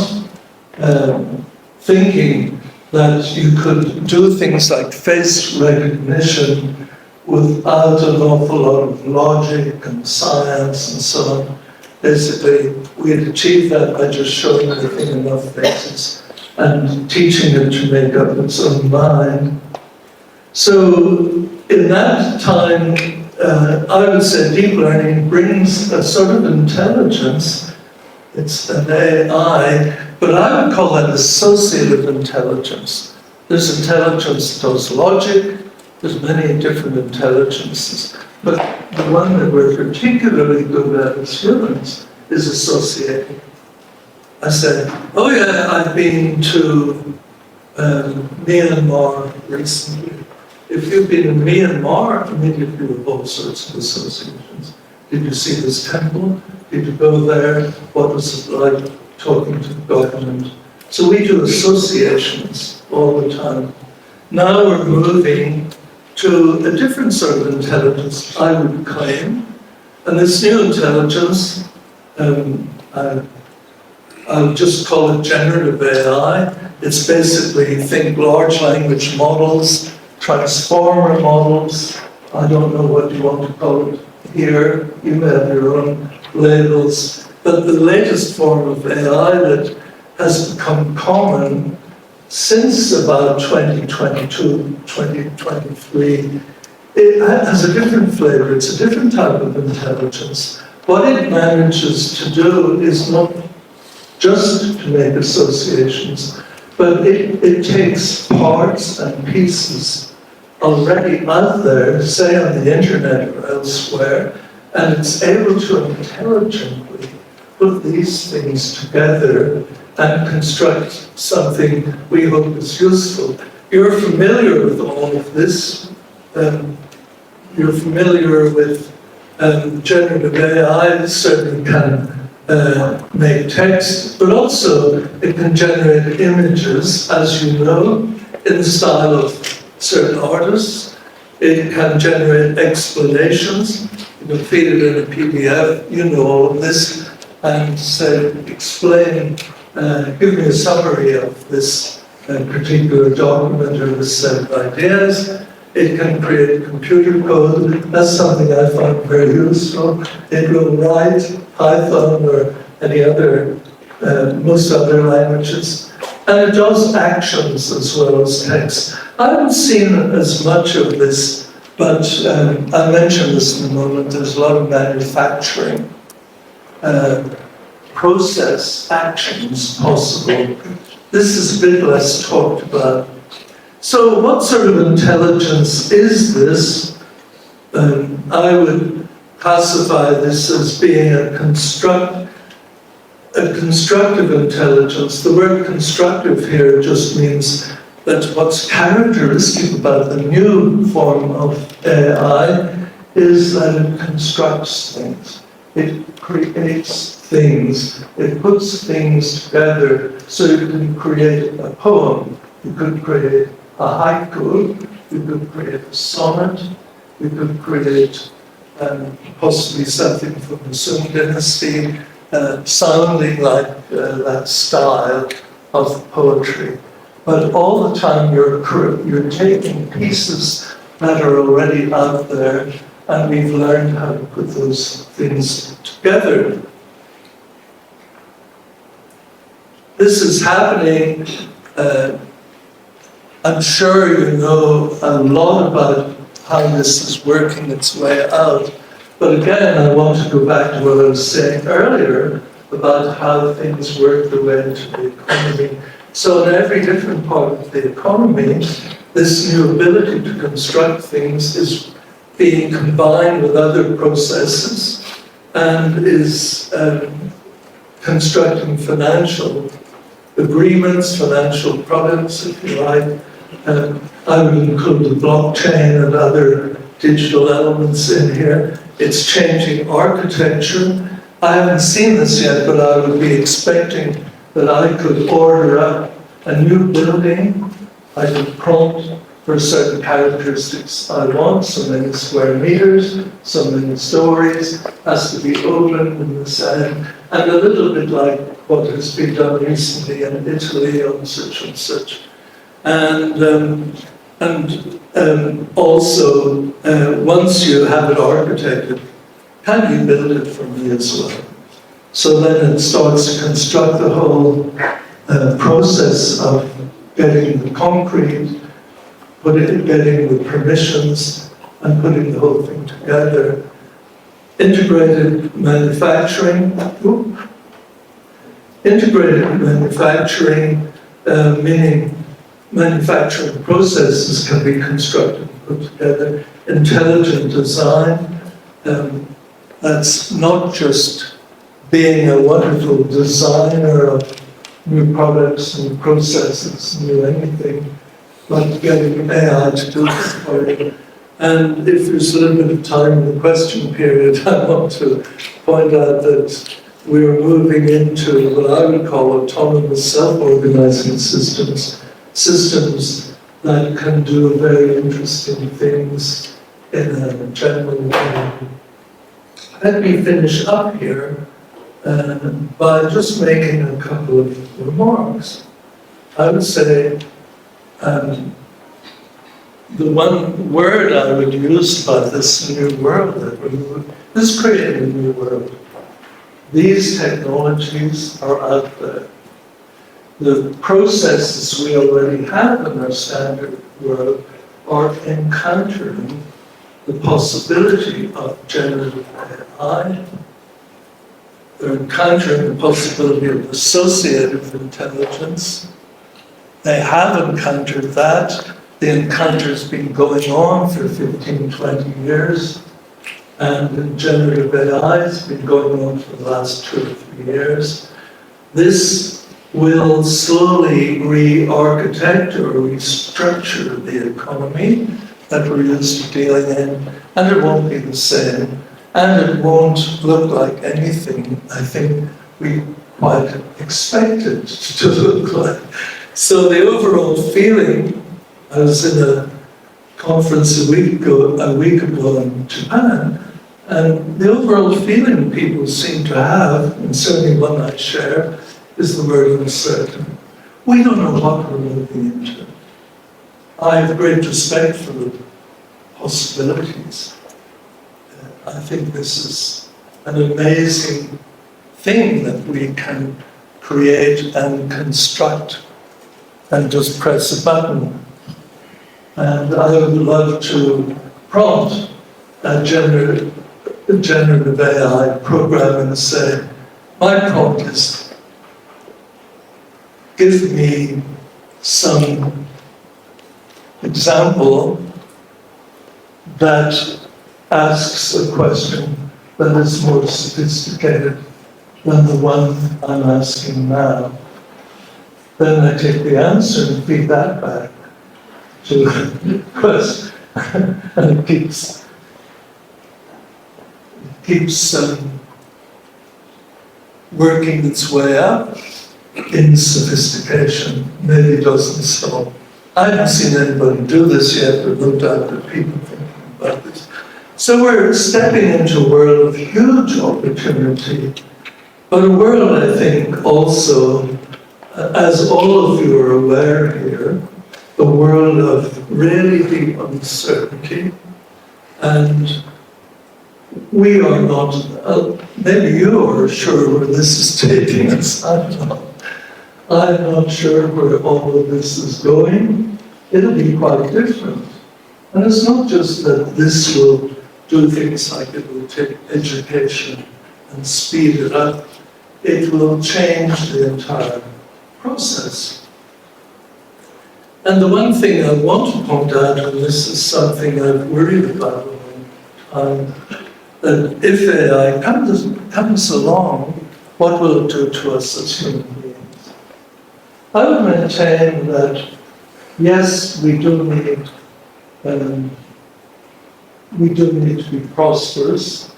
thinking that you could do things like face recognition without an awful lot of logic and science and so on. Basically, we'd achieve that by just showing the thing enough faces and teaching it to make up its own mind. So in that time, I would say deep learning brings a sort of intelligence. It's an AI, but I would call that associative intelligence. There's intelligence that does logic. There's many different intelligences. But the one that we're particularly good at as humans is associating. I said, oh yeah, I've been to Myanmar recently. If you've been in Myanmar, immediately you have all sorts of associations. Did you see this temple? Did you go there? What was it like talking to the government? So we do associations all the time. Now we're moving to a different sort of intelligence, I would claim. And this new intelligence, I'll just call it generative AI. It's basically, think large language models, transformer models. I don't know what you want to call it here. You may have your own labels. But the latest form of AI that has become common since about 2022, 2023, it has a different flavor. It's a different type of intelligence. What it manages to do is not just to make associations, but it takes parts and pieces already out there, say on the internet or elsewhere, and it's able to intelligently put these things together and construct something we hope is useful. You're familiar with all of this. You're familiar with generative AI. It certainly can make text, but also it can generate images, as you know, in the style of certain artists. It can generate explanations. You can feed it in a PDF. You know all of this, and say, explain. Give me a summary of this particular document or this set of ideas. It can create computer code. That's something I find very useful. It will write Python or any other, most other languages. And it does actions as well as text. I haven't seen as much of this, but I'll mention this in a moment. There's a lot of manufacturing process actions possible. This is a bit less talked about. So what sort of intelligence is this? I would classify this as being a constructive intelligence. The word constructive here just means that what's characteristic about the new form of AI is that it constructs things. It creates things. It puts things together so you can create a poem. You could create a haiku. You could create a sonnet. You could create possibly something from the Sung Dynasty, sounding like that style of poetry. But all the time you're taking pieces that are already out there, and we've learned how to put those things together. This is happening. I'm sure you know a lot about how this is working its way out. But again, I want to go back to what I was saying earlier about how things work their way into the economy. So in every different part of the economy, this new ability to construct things is being combined with other processes and is constructing financial agreements, financial products, if you like. I would include the blockchain and other digital elements in here. It's changing architecture. I haven't seen this yet, but I would be expecting that I could order up a new building. I could prompt for certain characteristics I want, so many square meters, so many stories, has to be open in the sand, and a little bit like what has been done recently in Italy on such and such. And And also, once you have it architected, can you build it for me as well? So then it starts to construct the whole process of getting the concrete, getting the permissions, and putting the whole thing together. Integrated manufacturing, meaning manufacturing processes can be constructed and put together. Intelligent design, that's not just being a wonderful designer of new products and processes, new anything, but getting AI to do this for you. And if there's a little bit of time in the question period, I want to point out that we're moving into what I would call autonomous self-organizing systems that can do very interesting things in a general way. Let me finish up here by just making a couple of remarks. I would say the one word I would use by this new world that we're moving is creating a new world. These technologies are out there. The processes we already have in our standard world are encountering the possibility of generative AI. They're encountering the possibility of associative intelligence. They have encountered that. The encounter's been going on for 15, 20 years. And generative AI has been going on for the last 2 or 3 years. This will slowly re-architect or restructure the economy that we're used to dealing in, and it won't be the same. And it won't look like anything I think we quite expected to look like. So the overall feeling, I was in a conference a week ago in Japan, and the overall feeling people seem to have, and certainly one I share, is the word uncertain. We don't know what we're moving into. I have great respect for the possibilities. I think this is an amazing thing that we can create and construct and just press a button. And I would love to prompt a generative AI program and say, my prompt is, give me some example that asks a question that is more sophisticated than the one I'm asking now. Then I take the answer and feed that back to the question, and it keeps working its way up in sophistication. Maybe it doesn't stop. I haven't seen anybody do this yet, but no doubt that people are thinking about this. So we're stepping into a world of huge opportunity, but a world, I think, also, as all of you are aware here, a world of really deep uncertainty, and we are not, maybe you are sure where this is taking us, I'm not sure where all of this is going. It'll be quite different. And it's not just that this will do things like it will take education and speed it up. It will change the entire process. And the one thing I want to point out, and this is something I've worried about a long time, that if AI comes along, what will it do to us as human beings? I would maintain that, yes, we do need to be prosperous.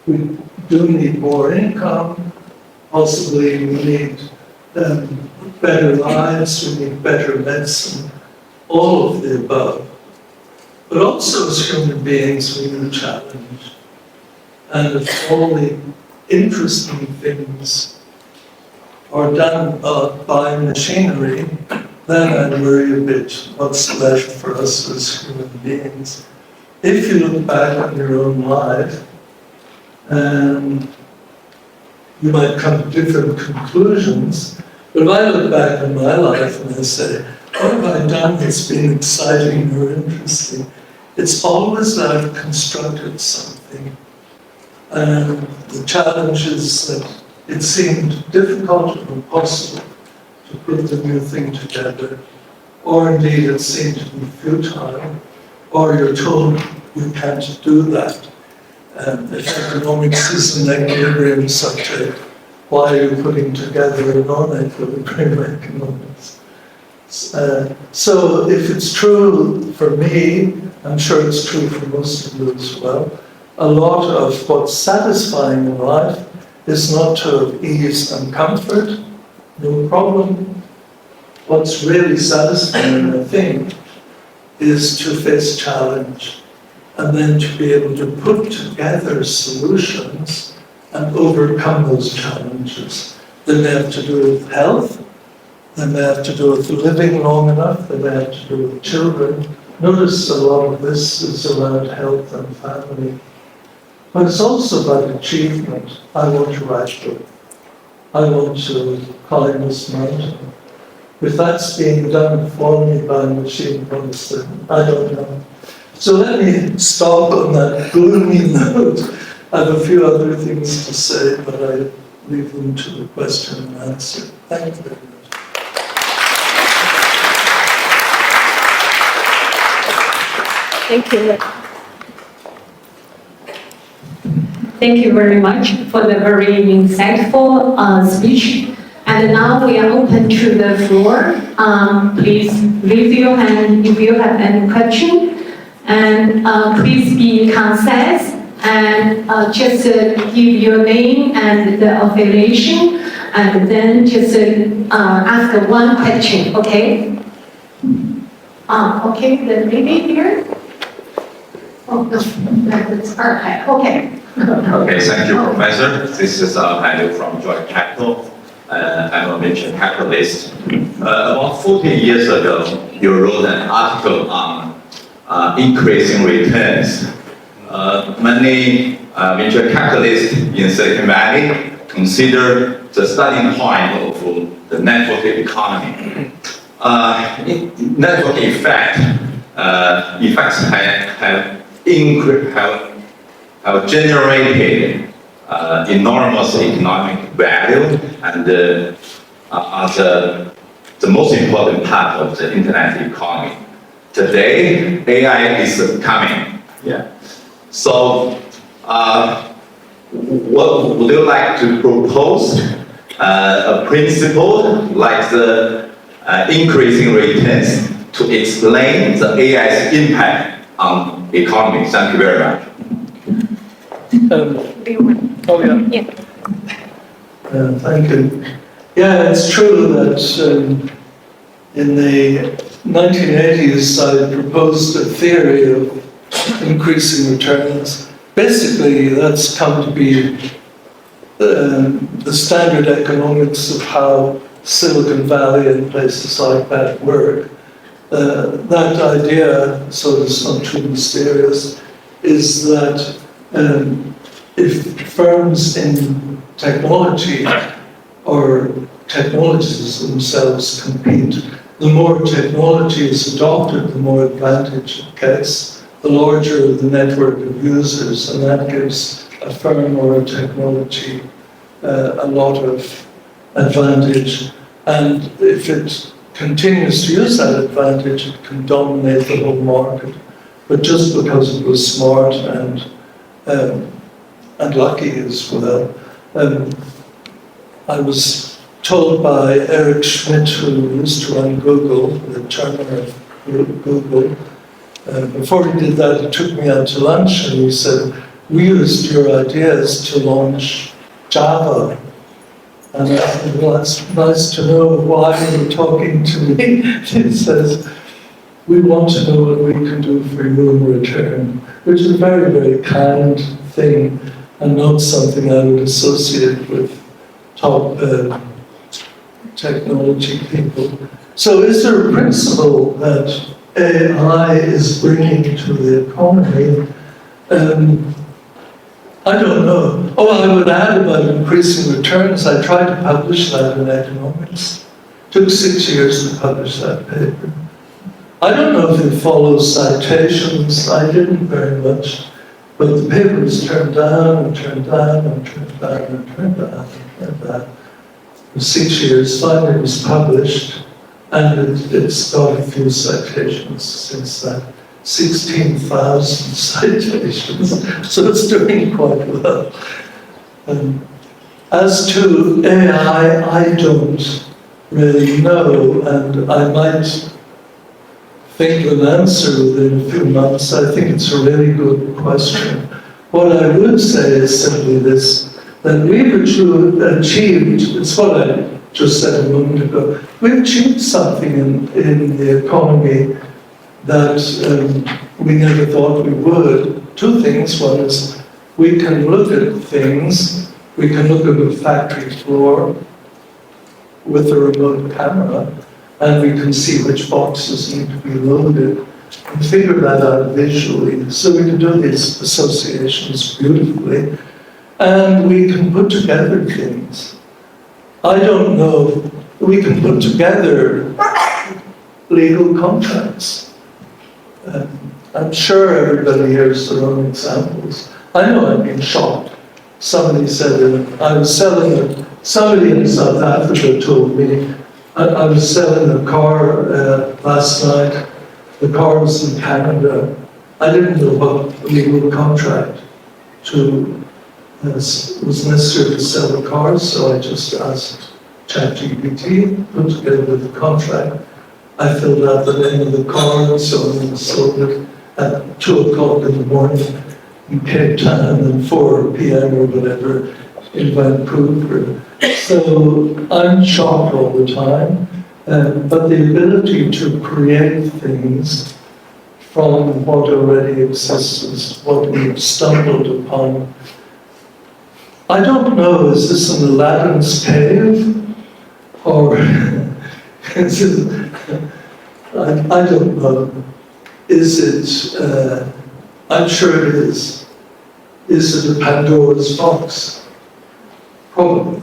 We do need more income. Possibly we need better lives, we need better medicine, all of the above. But also as human beings, we need a challenge. And if all the interesting things are done by machinery, then I worry a bit what's left for us as human beings. If you look back on your own life, and you might come to different conclusions, but if I look back on my life and I say, what have I done that's been exciting or interesting? It's always that I've constructed something. And the challenge is that it seemed difficult or impossible to put the new thing together, or indeed it seemed to be futile, or you're told you can't do that. If economics is an equilibrium subject, why are you putting together a non-equilibrium economics? So if it's true for me, I'm sure it's true for most of you as well, a lot of what's satisfying in life is not to have ease and comfort, no problem. What's really satisfying, I think, is to face challenge and then to be able to put together solutions and overcome those challenges. They may have to do with health, they may have to do with living long enough, they may have to do with children. Notice a lot of this is around health and family. But it's also about achievement. I want to write a book. I want to climb this mountain. If that's being done for me by a machine, I don't know. So let me stop on that gloomy note. I have a few other things to say, but I leave them to the question and answer. Thank you very much. Thank you. Thank you very much for the very insightful speech. And now we are open to the floor. Please raise your hand if you have any question. And please be concise and just give your name and the affiliation, and then just ask one question, okay? Okay, the lady here. Oh, no, that's perfect, okay. Okay, thank you, Professor. This is Mario from Joy Capital. I'm a venture capitalist. About 40 years ago, you wrote an article on increasing returns. Many venture capitalists in Silicon Valley consider the starting point of the network economy. Network effects have generated enormous economic value and are the most important part of the internet economy. Today, AI is coming. Yeah. So, what would you like to propose? A principle like the increasing returns to explain the AI's impact on the economy. Thank you very much. Thank you. Yeah, it's true that in the 1980s I proposed a theory of increasing returns. Basically, that's come to be the standard economics of how Silicon Valley and places like that work. That idea, so it's not too mysterious, is that if firms in technology or technologies themselves compete, the more technology is adopted, the more advantage it gets, the larger the network of users, and that gives a firm or a technology a lot of advantage. And if it continues to use that advantage, it can dominate the whole market. But just because it was smart and lucky as well. I was told by Eric Schmidt, who used to run Google, the chairman of Google, before he did that, he took me out to lunch and he said, we used your ideas to launch Java. And I said, well, that's nice to know why you're talking to me. He says, we want to know what we can do for you in return, which is a very, very kind thing and not something I would associate with top technology people. So is there a principle that AI is bringing to the economy? I don't know. Oh, I would add about increasing returns. I tried to publish that in economics. Took 6 years to publish that paper. I don't know if it follows citations. I didn't very much. But the paper was turned down and turned down and turned down and turned down and turned down. For 6 years, finally it was published, and it's got a few citations since that. 16,000 citations, so it's doing quite well. As to AI, I don't really know, and I might think of an answer within a few months. I think it's a really good question. What I would say is simply this, that we've achieved, it's what I just said a moment ago, we've achieved something in the economy that we never thought we would. Two things. One is we can look at things, we can look at a factory floor with a remote camera, and we can see which boxes need to be loaded and figure that out visually. So we can do these associations beautifully, and we can put together things. I don't know, we can put together legal contracts. I'm sure everybody here has their own examples. I know I've been shocked. Somebody said, I was selling, somebody in South Africa told me, I was selling a car last night. The car was in Canada. I didn't know what legal contract was necessary to sell the car, so I just asked ChatGPT, put together the contract. I filled out the name of the car and so on, and sold it at 2 o'clock in the morning in Cape Town and 4 p.m. or whatever in Vancouver. So I'm shocked all the time, but the ability to create things from what already exists is what we've stumbled upon. I don't know, is this an Aladdin's cave? Or is it, I don't know. Is it, I'm sure it is. Is it a Pandora's box? Probably.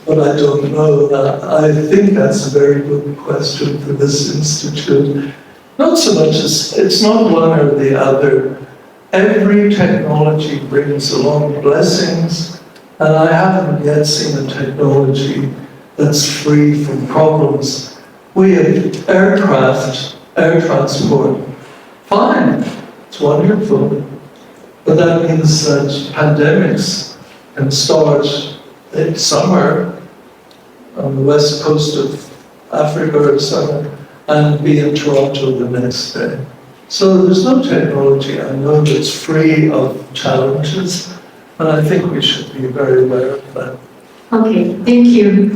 But I don't know. I think that's a very good question for this institute. Not so much as, it's not one or the other. Every technology brings along blessings, and I haven't yet seen a technology that's free from problems. We have aircraft, air transport, fine, it's wonderful. But that means that pandemics can start in summer on the west coast of Africa or somewhere and be in Toronto the next day. So there's no technology I know that's free of challenges, and I think we should be very aware of that. Okay, thank you.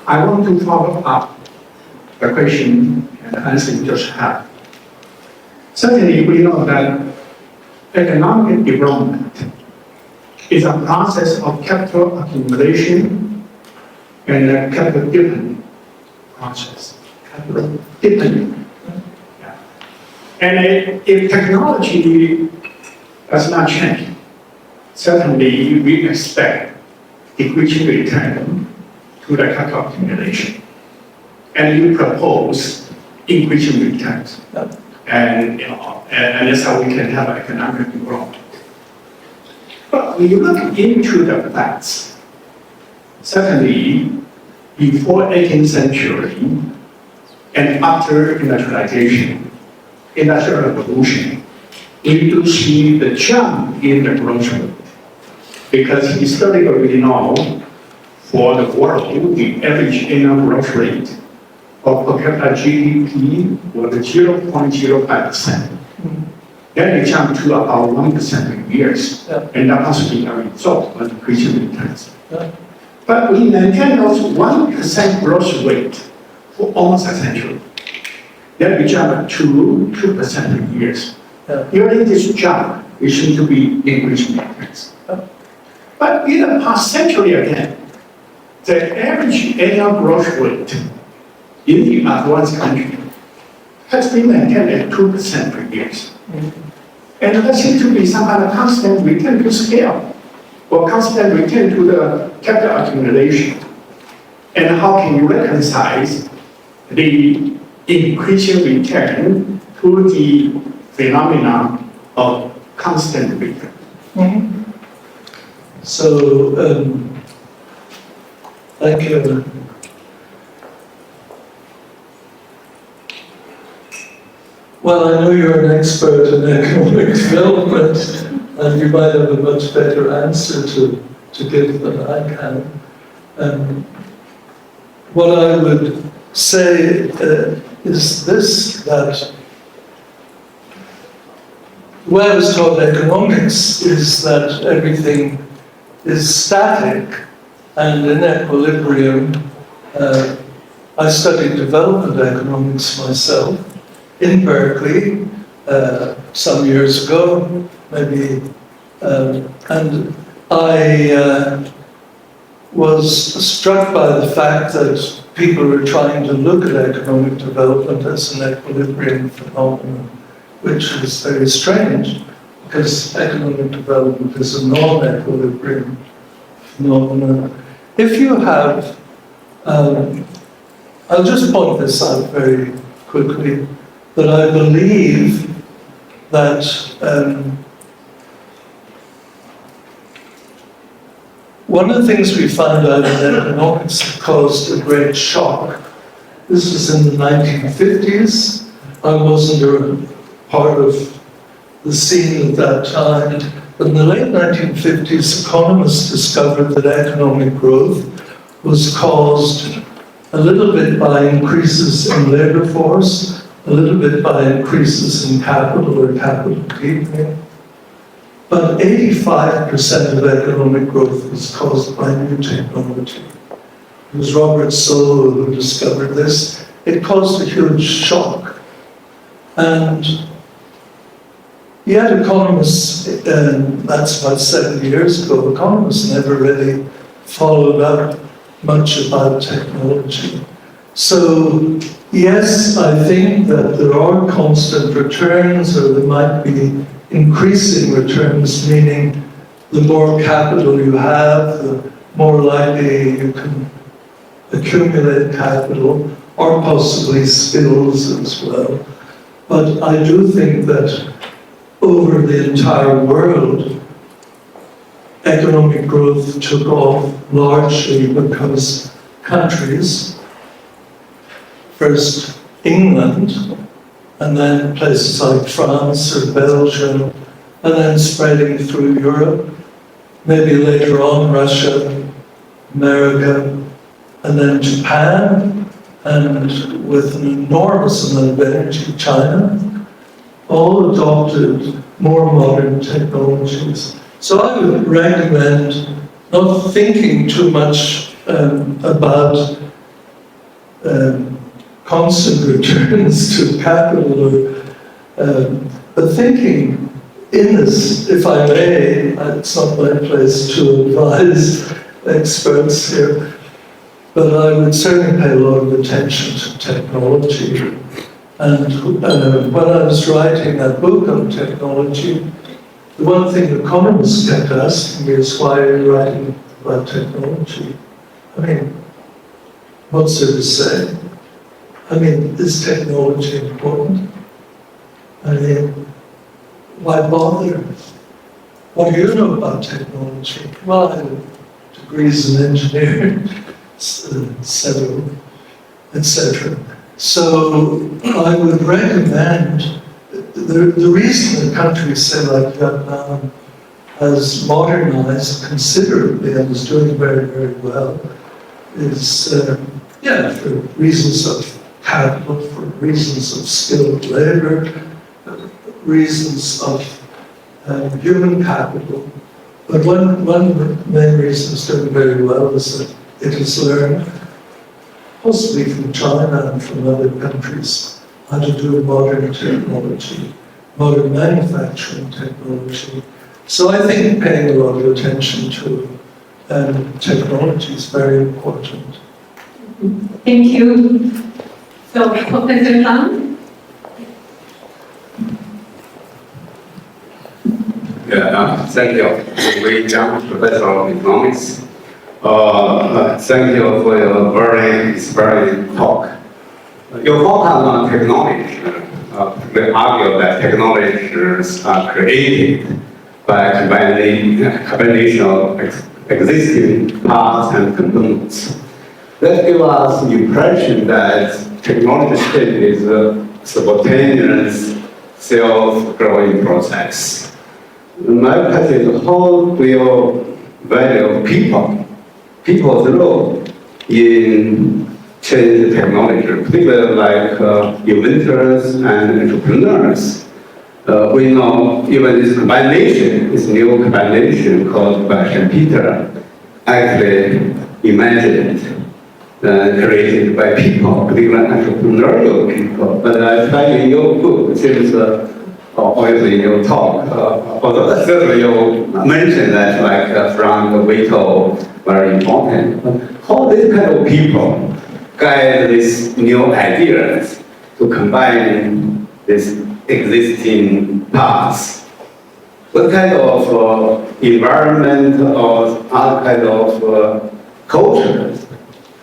I want to follow up the question and answer you just had. Certainly, we know that economic development is a process of capital accumulation and a capital deepening process. Capital deepening. Yeah. And if technology does not change, certainly we expect decreasing return to the capital accumulation. And you propose increasing returns. And that's how we can have economic growth. But when you look into the facts, certainly before 18th century and after industrialization, industrial revolution, we do see the jump in the growth rate. Because historically we know for the world, the average annual growth rate of per capita GDP was 0.05%. Then it jumped to about 1% in years, and that must be a result of increasing returns. But we maintain those 1% growth rate for almost a century. Then we jumped to 2% in years. During this jump, we seem to be increasing returns. But in the past century again, the average annual growth rate in the advanced country has been maintained at 2% per year. And there seems to be some kind of constant return to scale or constant return to the capital accumulation. And how can you reconcile the increasing return to the phenomenon of constant return? So, thank you. Well, I know you're an expert in economic development, and you might have a much better answer to give than I can. What I would say is this, that the way I was taught economics is that everything is static and in equilibrium. I studied development economics myself in Berkeley some years ago, maybe, and I was struck by the fact that people are trying to look at economic development as an equilibrium phenomenon, which is very strange, because economic development is a non-equilibrium phenomenon. If you have, I'll just point this out very quickly, that I believe that one of the things we found out in economics that caused a great shock, this was in the 1950s, I wasn't a part of the scene at that time, but in the late 1950s, economists discovered that economic growth was caused a little bit by increases in labor force, a little bit by increases in capital or capital deepening. But 85% of economic growth was caused by new technology. It was Robert Solow who discovered this. It caused a huge shock. And yet economists, that's about 7 years ago, economists never really followed up much about technology. So yes, I think that there are constant returns, or there might be increasing returns, meaning the more capital you have, the more likely you can accumulate capital, or possibly skills as well. But I do think that over the entire world, economic growth took off largely because countries, first England, and then places like France or Belgium, and then spreading through Europe, maybe later on Russia, America, and then Japan, and with an enormous amount of energy, China, all adopted more modern technologies. So I would recommend not thinking too much about constant returns to capital, but thinking in this, if I may, it's not my place to advise experts here, but I would certainly pay a lot of attention to technology. And when I was writing that book on technology, the one thing economists kept asking me is, why are you writing about technology? I mean, what's there to say? I mean, is technology important? I mean, why bother? What do you know about technology? Well, I have degrees in engineering, etc. So I would recommend, the reason that countries, say like Vietnam, has modernized considerably and is doing very, very well is, for reasons of capital, for reasons of skilled labor, reasons of human capital. But one main reason it's doing very well is that it has learned, possibly from China and from other countries, how to do modern technology, modern manufacturing technology. So I think paying a lot of attention to technology is very important. Thank you. So, Professor Zhang? Thank you. We jump Professor of Economics. Thank you for your very inspiring talk. Your focus on technology, we argue that technologies are created by combination of existing parts and components. That gives us the impression that technology state is a spontaneous, self-growing process. My question is, how do you value people's role in change technology, particularly like inventors and entrepreneurs? We know even this combination, this new combination called by Schumpeter, actually imagined, created by people, particularly entrepreneurial people. But I find in your book, since obviously in your talk, although certainly you mentioned that like Frank Vito, very important. How these kind of people guide these new ideas to combine these existing parts? What kind of environment or other kind of cultures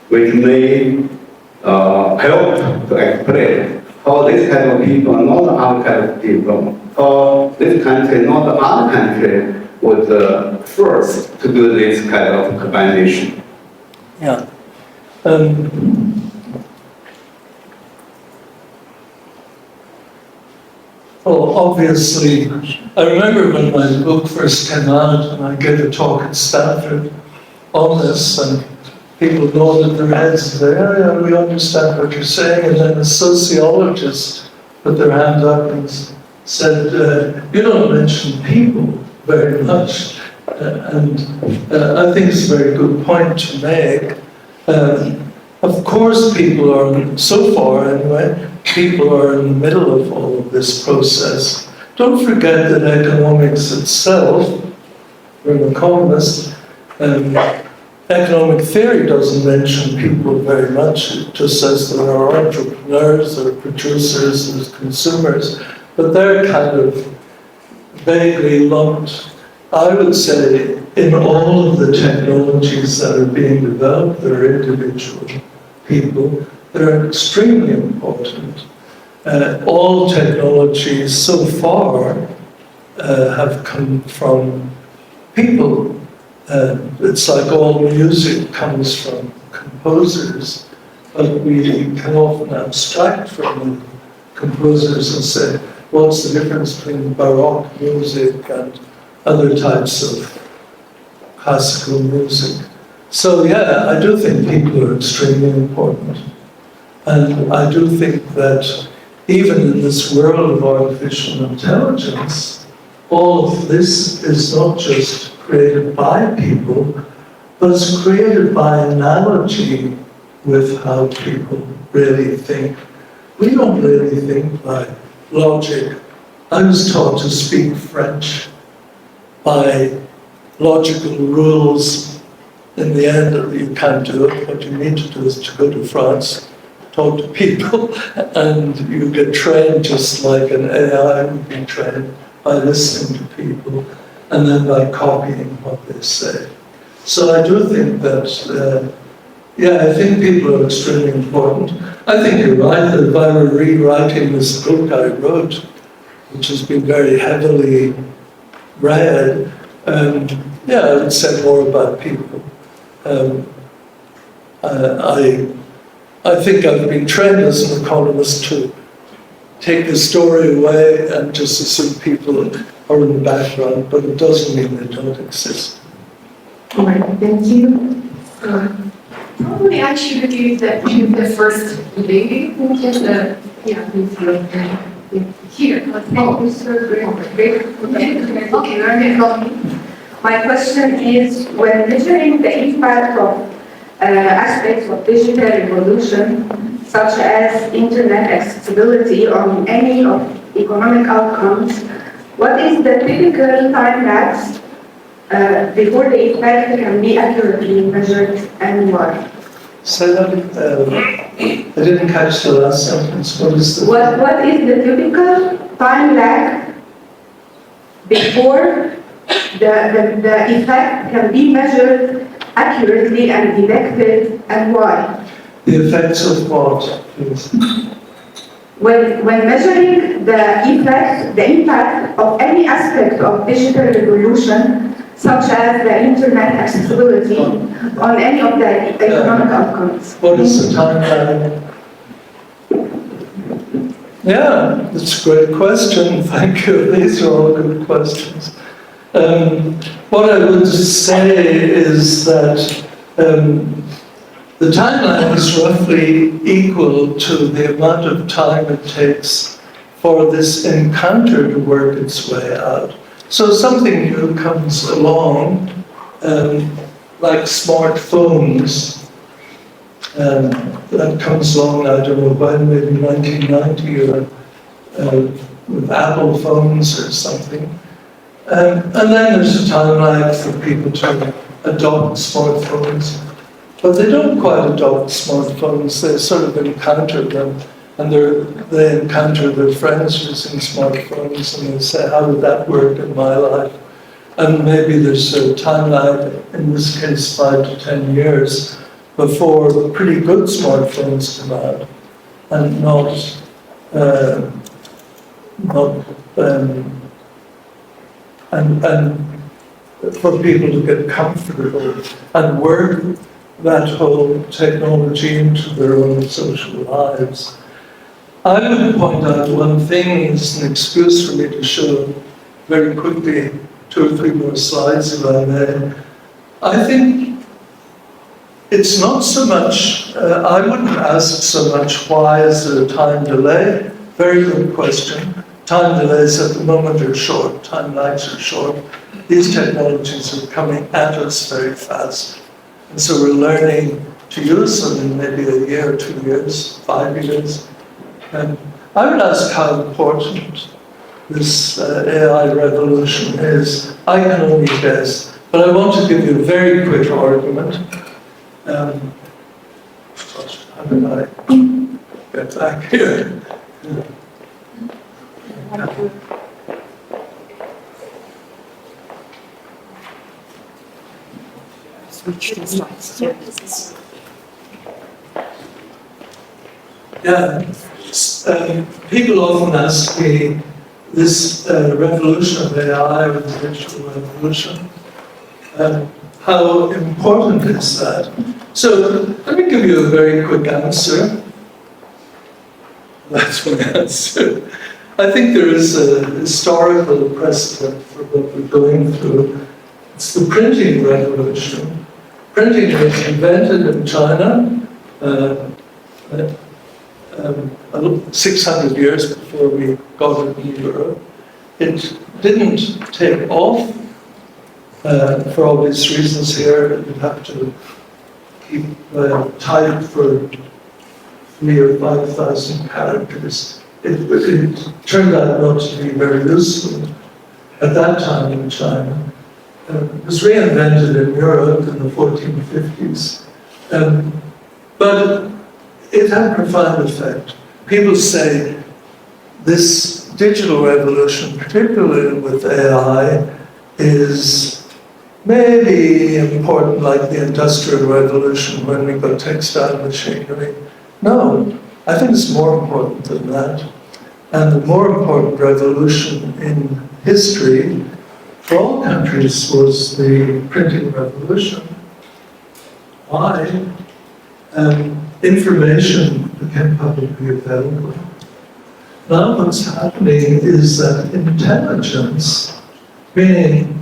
which may help to explain how this kind of people, not other kind of people, or this country, not the other country, was first to do this kind of combination? Yeah. Well, obviously, I remember when my book first came out and I gave a talk at Stanford on this, and people nodded their heads and said, yeah, we understand what you're saying. And then a sociologist put their hand up and said, you don't mention people very much. And I think it's a very good point to make. Of course, people are, so far anyway, people are in the middle of all of this process. Don't forget that economics itself, for an economist, economic theory doesn't mention people very much. It just says there are entrepreneurs, there are producers, there's consumers, but they're kind of vaguely lumped. I would say in all of the technologies that are being developed, there are individual people. They're extremely important. All technologies so far have come from people. It's like all music comes from composers, but we can often abstract from the composers and say, what's the difference between Baroque music and other types of classical music? So yeah, I do think people are extremely important. And I do think that even in this world of artificial intelligence, all of this is not just created by people, but it's created by analogy with how people really think. We don't really think by logic. I was taught to speak French by logical rules. In the end, you can't do it. What you need to do is to go to France, talk to people, and you get trained just like an AI would be trained by listening to people and then by copying what they say. So I do think that, I think people are extremely important. I think you're right that if I were rewriting this book I wrote, which has been very heavily read, I would say more about people. I think I've been trained as an economist to take the story away and just assume people are in the background, but it doesn't mean they don't exist. All right, thank you. Probably I should give the first lady who can, here. Oh, so great. Okay, my question is, when measuring the impact of aspects of digital revolution, such as internet accessibility on any of economic outcomes, what is the typical time lapse before the effect can be accurately measured and why? Say that, I didn't catch the last sentence. What is the... What is the typical time lag before the effect can be measured accurately and detected, and why? The effects of what, please? When measuring the effect, the impact of any aspect of digital revolution, such as the internet accessibility, on any of the economic outcomes. What is the timeline? Yeah, that's a great question. Thank you. These are all good questions. What I would say is that the timeline is roughly equal to the amount of time it takes for this encounter to work its way out. So something new comes along, like smartphones, that comes along, I don't know when, maybe 1990 or with Apple phones or something. And then there's a timeline for people to adopt smartphones. But they don't quite adopt smartphones, they sort of encounter them. And they encounter their friends using smartphones and they say, how would that work in my life? And maybe there's a timeline, in this case 5 to 10 years, before the pretty good smartphones come out and and for people to get comfortable and work that whole technology into their own social lives. I would point out one thing as an excuse for me to show very quickly 2 or 3 more slides, if I may. I think it's not so much, I wouldn't ask so much why is there a time delay. Very good question. Time delays at the moment are short, time lags are short. These technologies are coming at us very fast. And so we're learning to use them in maybe a year, 2 years, 5 years. And I would ask how important this AI revolution is. I can only guess, but I want to give you a very quick argument. How did I get back here? Switch to slides. Yeah, people often ask me this revolution of AI or the digital revolution, how important is that? So let me give you a very quick answer. That's my answer. I think there is a historical precedent for what we're going through. It's the printing revolution. Printing was invented in China 600 years before we got it in Europe. It didn't take off for obvious reasons here. You'd have to keep type for 3,000 or 5,000 characters. It turned out not to be very useful at that time in China. It was reinvented in Europe in the 1450s. But it had a profound effect. People say this digital revolution, particularly with AI, is maybe important like the Industrial Revolution when we got textile machinery. No, I think it's more important than that. And the more important revolution in history for all countries was the printing revolution. Why? Information became publicly available. Now what's happening is that intelligence, meaning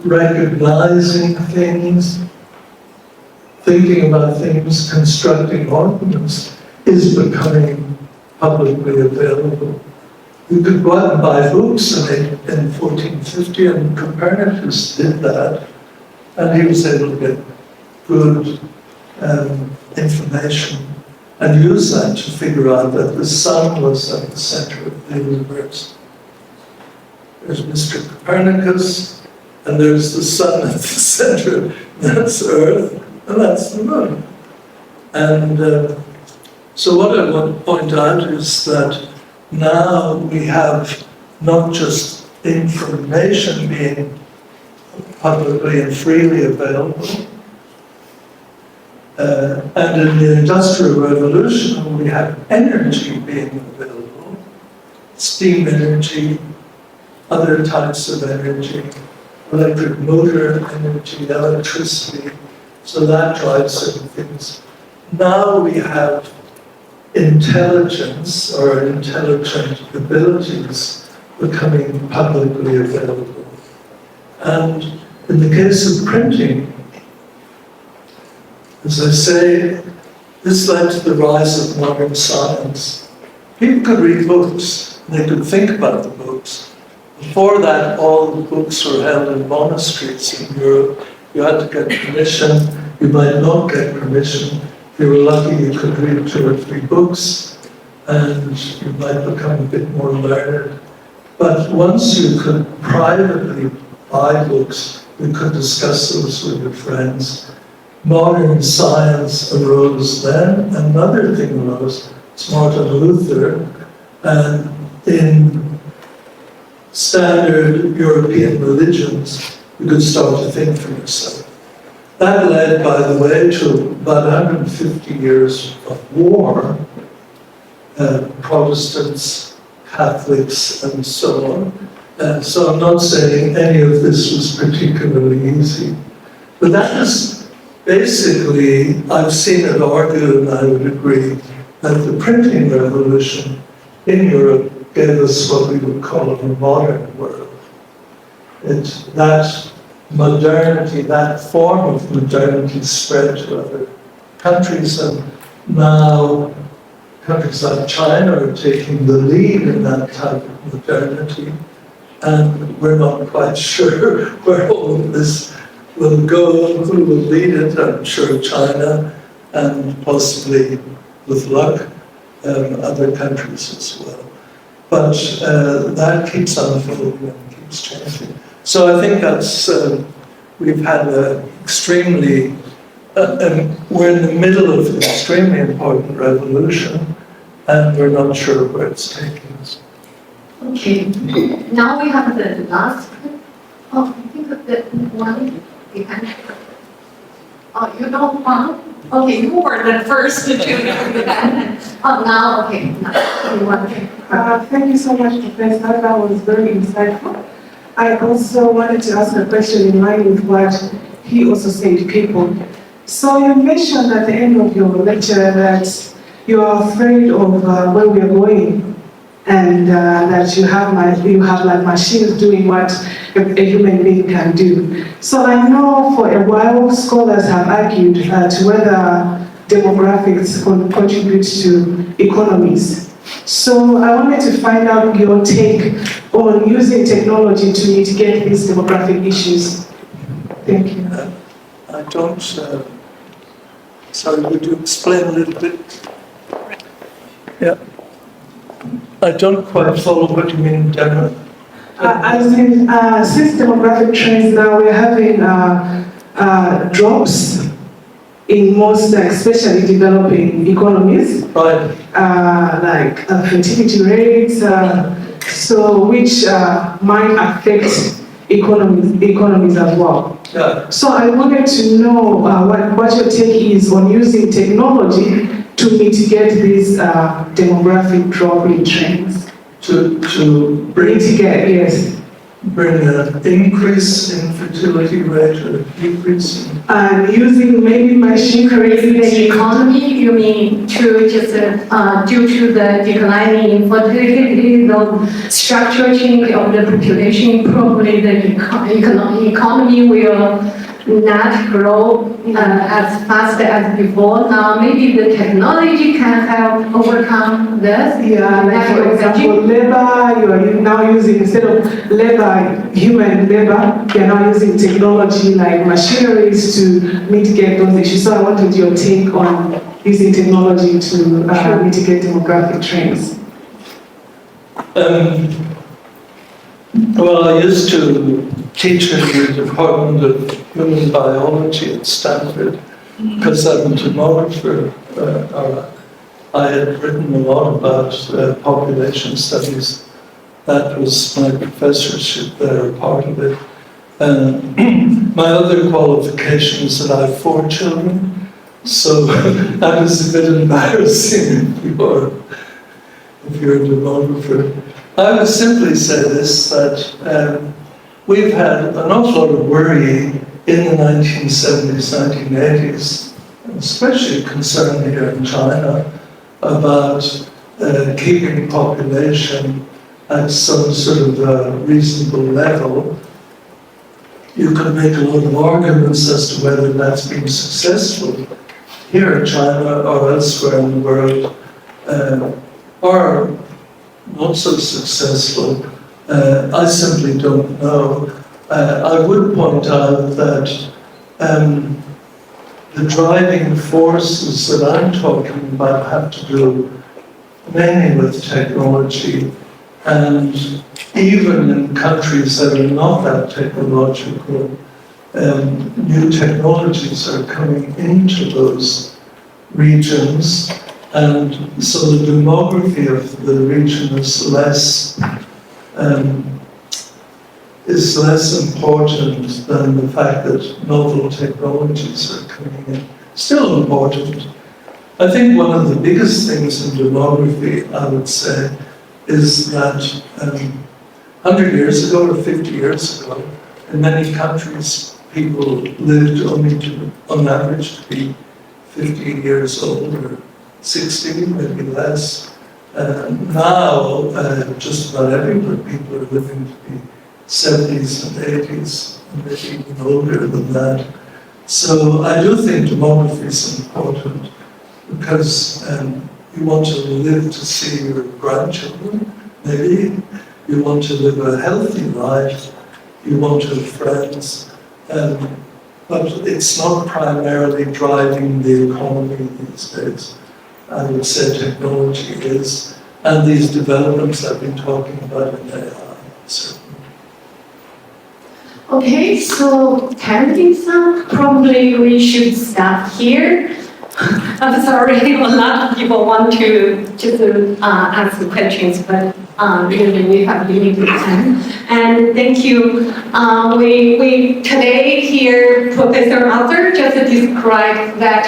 recognizing things, thinking about things, constructing arguments, is becoming publicly available. You could go out and buy books in 1450, and Copernicus did that, and he was able to get good information and use that to figure out that the sun was at the center of the universe. There's Mr. Copernicus, and there's the sun at the center, that's Earth, and that's the moon. And so what I want to point out is that now we have not just information being publicly and freely available, and in the Industrial Revolution we have energy being available, steam energy, other types of energy, electric motor energy, electricity, so that drives certain things. Now we have intelligence or intelligent abilities becoming publicly available. And in the case of printing, as I say, this led to the rise of modern science. People could read books, they could think about the books. Before that, all the books were held in monasteries in Europe. You had to get permission, you might not get permission. If you were lucky, you could read 2 or 3 books, and you might become a bit more learned. But once you could privately buy books, you could discuss those with your friends. Modern science arose then, another thing arose, it's Martin Luther, and in standard European religions, you could start to think for yourself. That led, by the way, to about 150 years of war, Protestants, Catholics, and so on. So I'm not saying any of this was particularly easy. But that is basically, I've seen it argued, and I would agree, that the printing revolution in Europe gave us what we would call a modern world. It's that modernity, that form of modernity spread to other countries, and now countries like China are taking the lead in that type of modernity, and we're not quite sure where all of this will go, who will lead it. I'm sure China, and possibly, with luck, other countries as well. But that keeps unfolding and keeps changing. So I think that's, we've had an extremely, we're in the middle of an extremely important revolution, and we're not sure where it's taking us. Okay, now we have the last, I think the one behind. Oh, you don't want? Okay, you were the first to do that. Oh, now, okay, now you want to. Thank you so much, Professor. That was very insightful. I also wanted to ask a question in line with what he also said, people. So you mentioned at the end of your lecture that you are afraid of where we are going, and that you have like machines doing what a human being can do. So I know for a while scholars have argued to whether demographics contribute to economies. So I wanted to find out your take on using technology to mitigate these demographic issues. Thank you. I don't, sorry, would you explain a little bit? Yeah. I don't quite follow what you mean, Demo. As in, since demographic trends now, we're having drops in most, especially developing economies, Right. like fertility rates, so which might affect economies as well. Yeah. So I wanted to know what your take is on using technology to mitigate these demographic drop in trends. To bring, Mitigate, yes. bring an increase in fertility rate or a decrease in... And using maybe machinery. The economy, you mean to just due to the declining infertility, the structural change of the population, probably the economy will not grow as fast as before. Now maybe the technology can help overcome this. Yeah, like for example, labor, you are now using, instead of labor, human labor, you are now using technology like machineries to mitigate those issues. So I wanted your take on using technology to mitigate demographic trends. Well, I used to teacher in the Department of Human Biology at Stanford, because I'm a demographer. I had written a lot about population studies. That was my professorship there, part of it. My other qualification is that I have 4 children, so that is a bit embarrassing if you're a demographer. I would simply say this, that we've had an awful lot of worry in the 1970s, 1980s, especially concern here in China, about keeping population at some sort of reasonable level. You could make a lot of arguments as to whether that's been successful here in China or elsewhere in the world, or not so successful. I simply don't know. I would point out that the driving forces that I'm talking about have to do mainly with technology, and even in countries that are not that technological, new technologies are coming into those regions, and so the demography of the region is less important than the fact that novel technologies are coming in. Still important. I think one of the biggest things in demography, I would say, is that 100 years ago or 50 years ago, in many countries, people lived only on average to be 50 years old or 60, maybe less. Now, just about everywhere, people are living to be 70s and 80s, and maybe even older than that. So I do think demography is important, because you want to live to see your grandchildren, maybe. You want to live a healthy life. You want to have friends. But it's not primarily driving the economy these days. I would say technology is, and these developments I've been talking about in AI, certainly. Okay, so Karen-san, probably we should stop here. I'm sorry, a lot of people want to just ask questions, but really we have limited time. And thank you. We today hear Professor Arthur just described that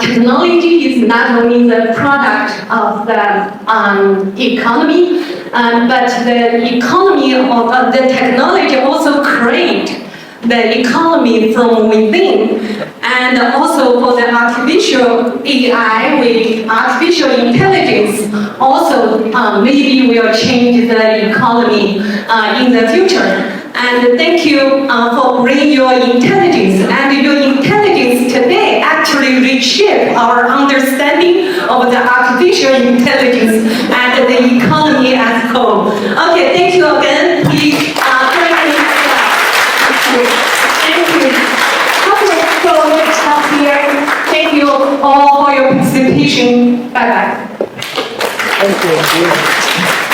technology is not only the product of the economy, but the economy of the technology also create the economy from within. And also for the artificial AI with artificial intelligence, also maybe will change the economy in the future. And thank you for bringing your intelligence. And your intelligence today actually reshape our understanding of the artificial intelligence and the economy as a whole. Okay, thank you again. Please join me. Thank you. Okay, so let's stop here. Thank you all for your participation. Bye-bye. Thank you.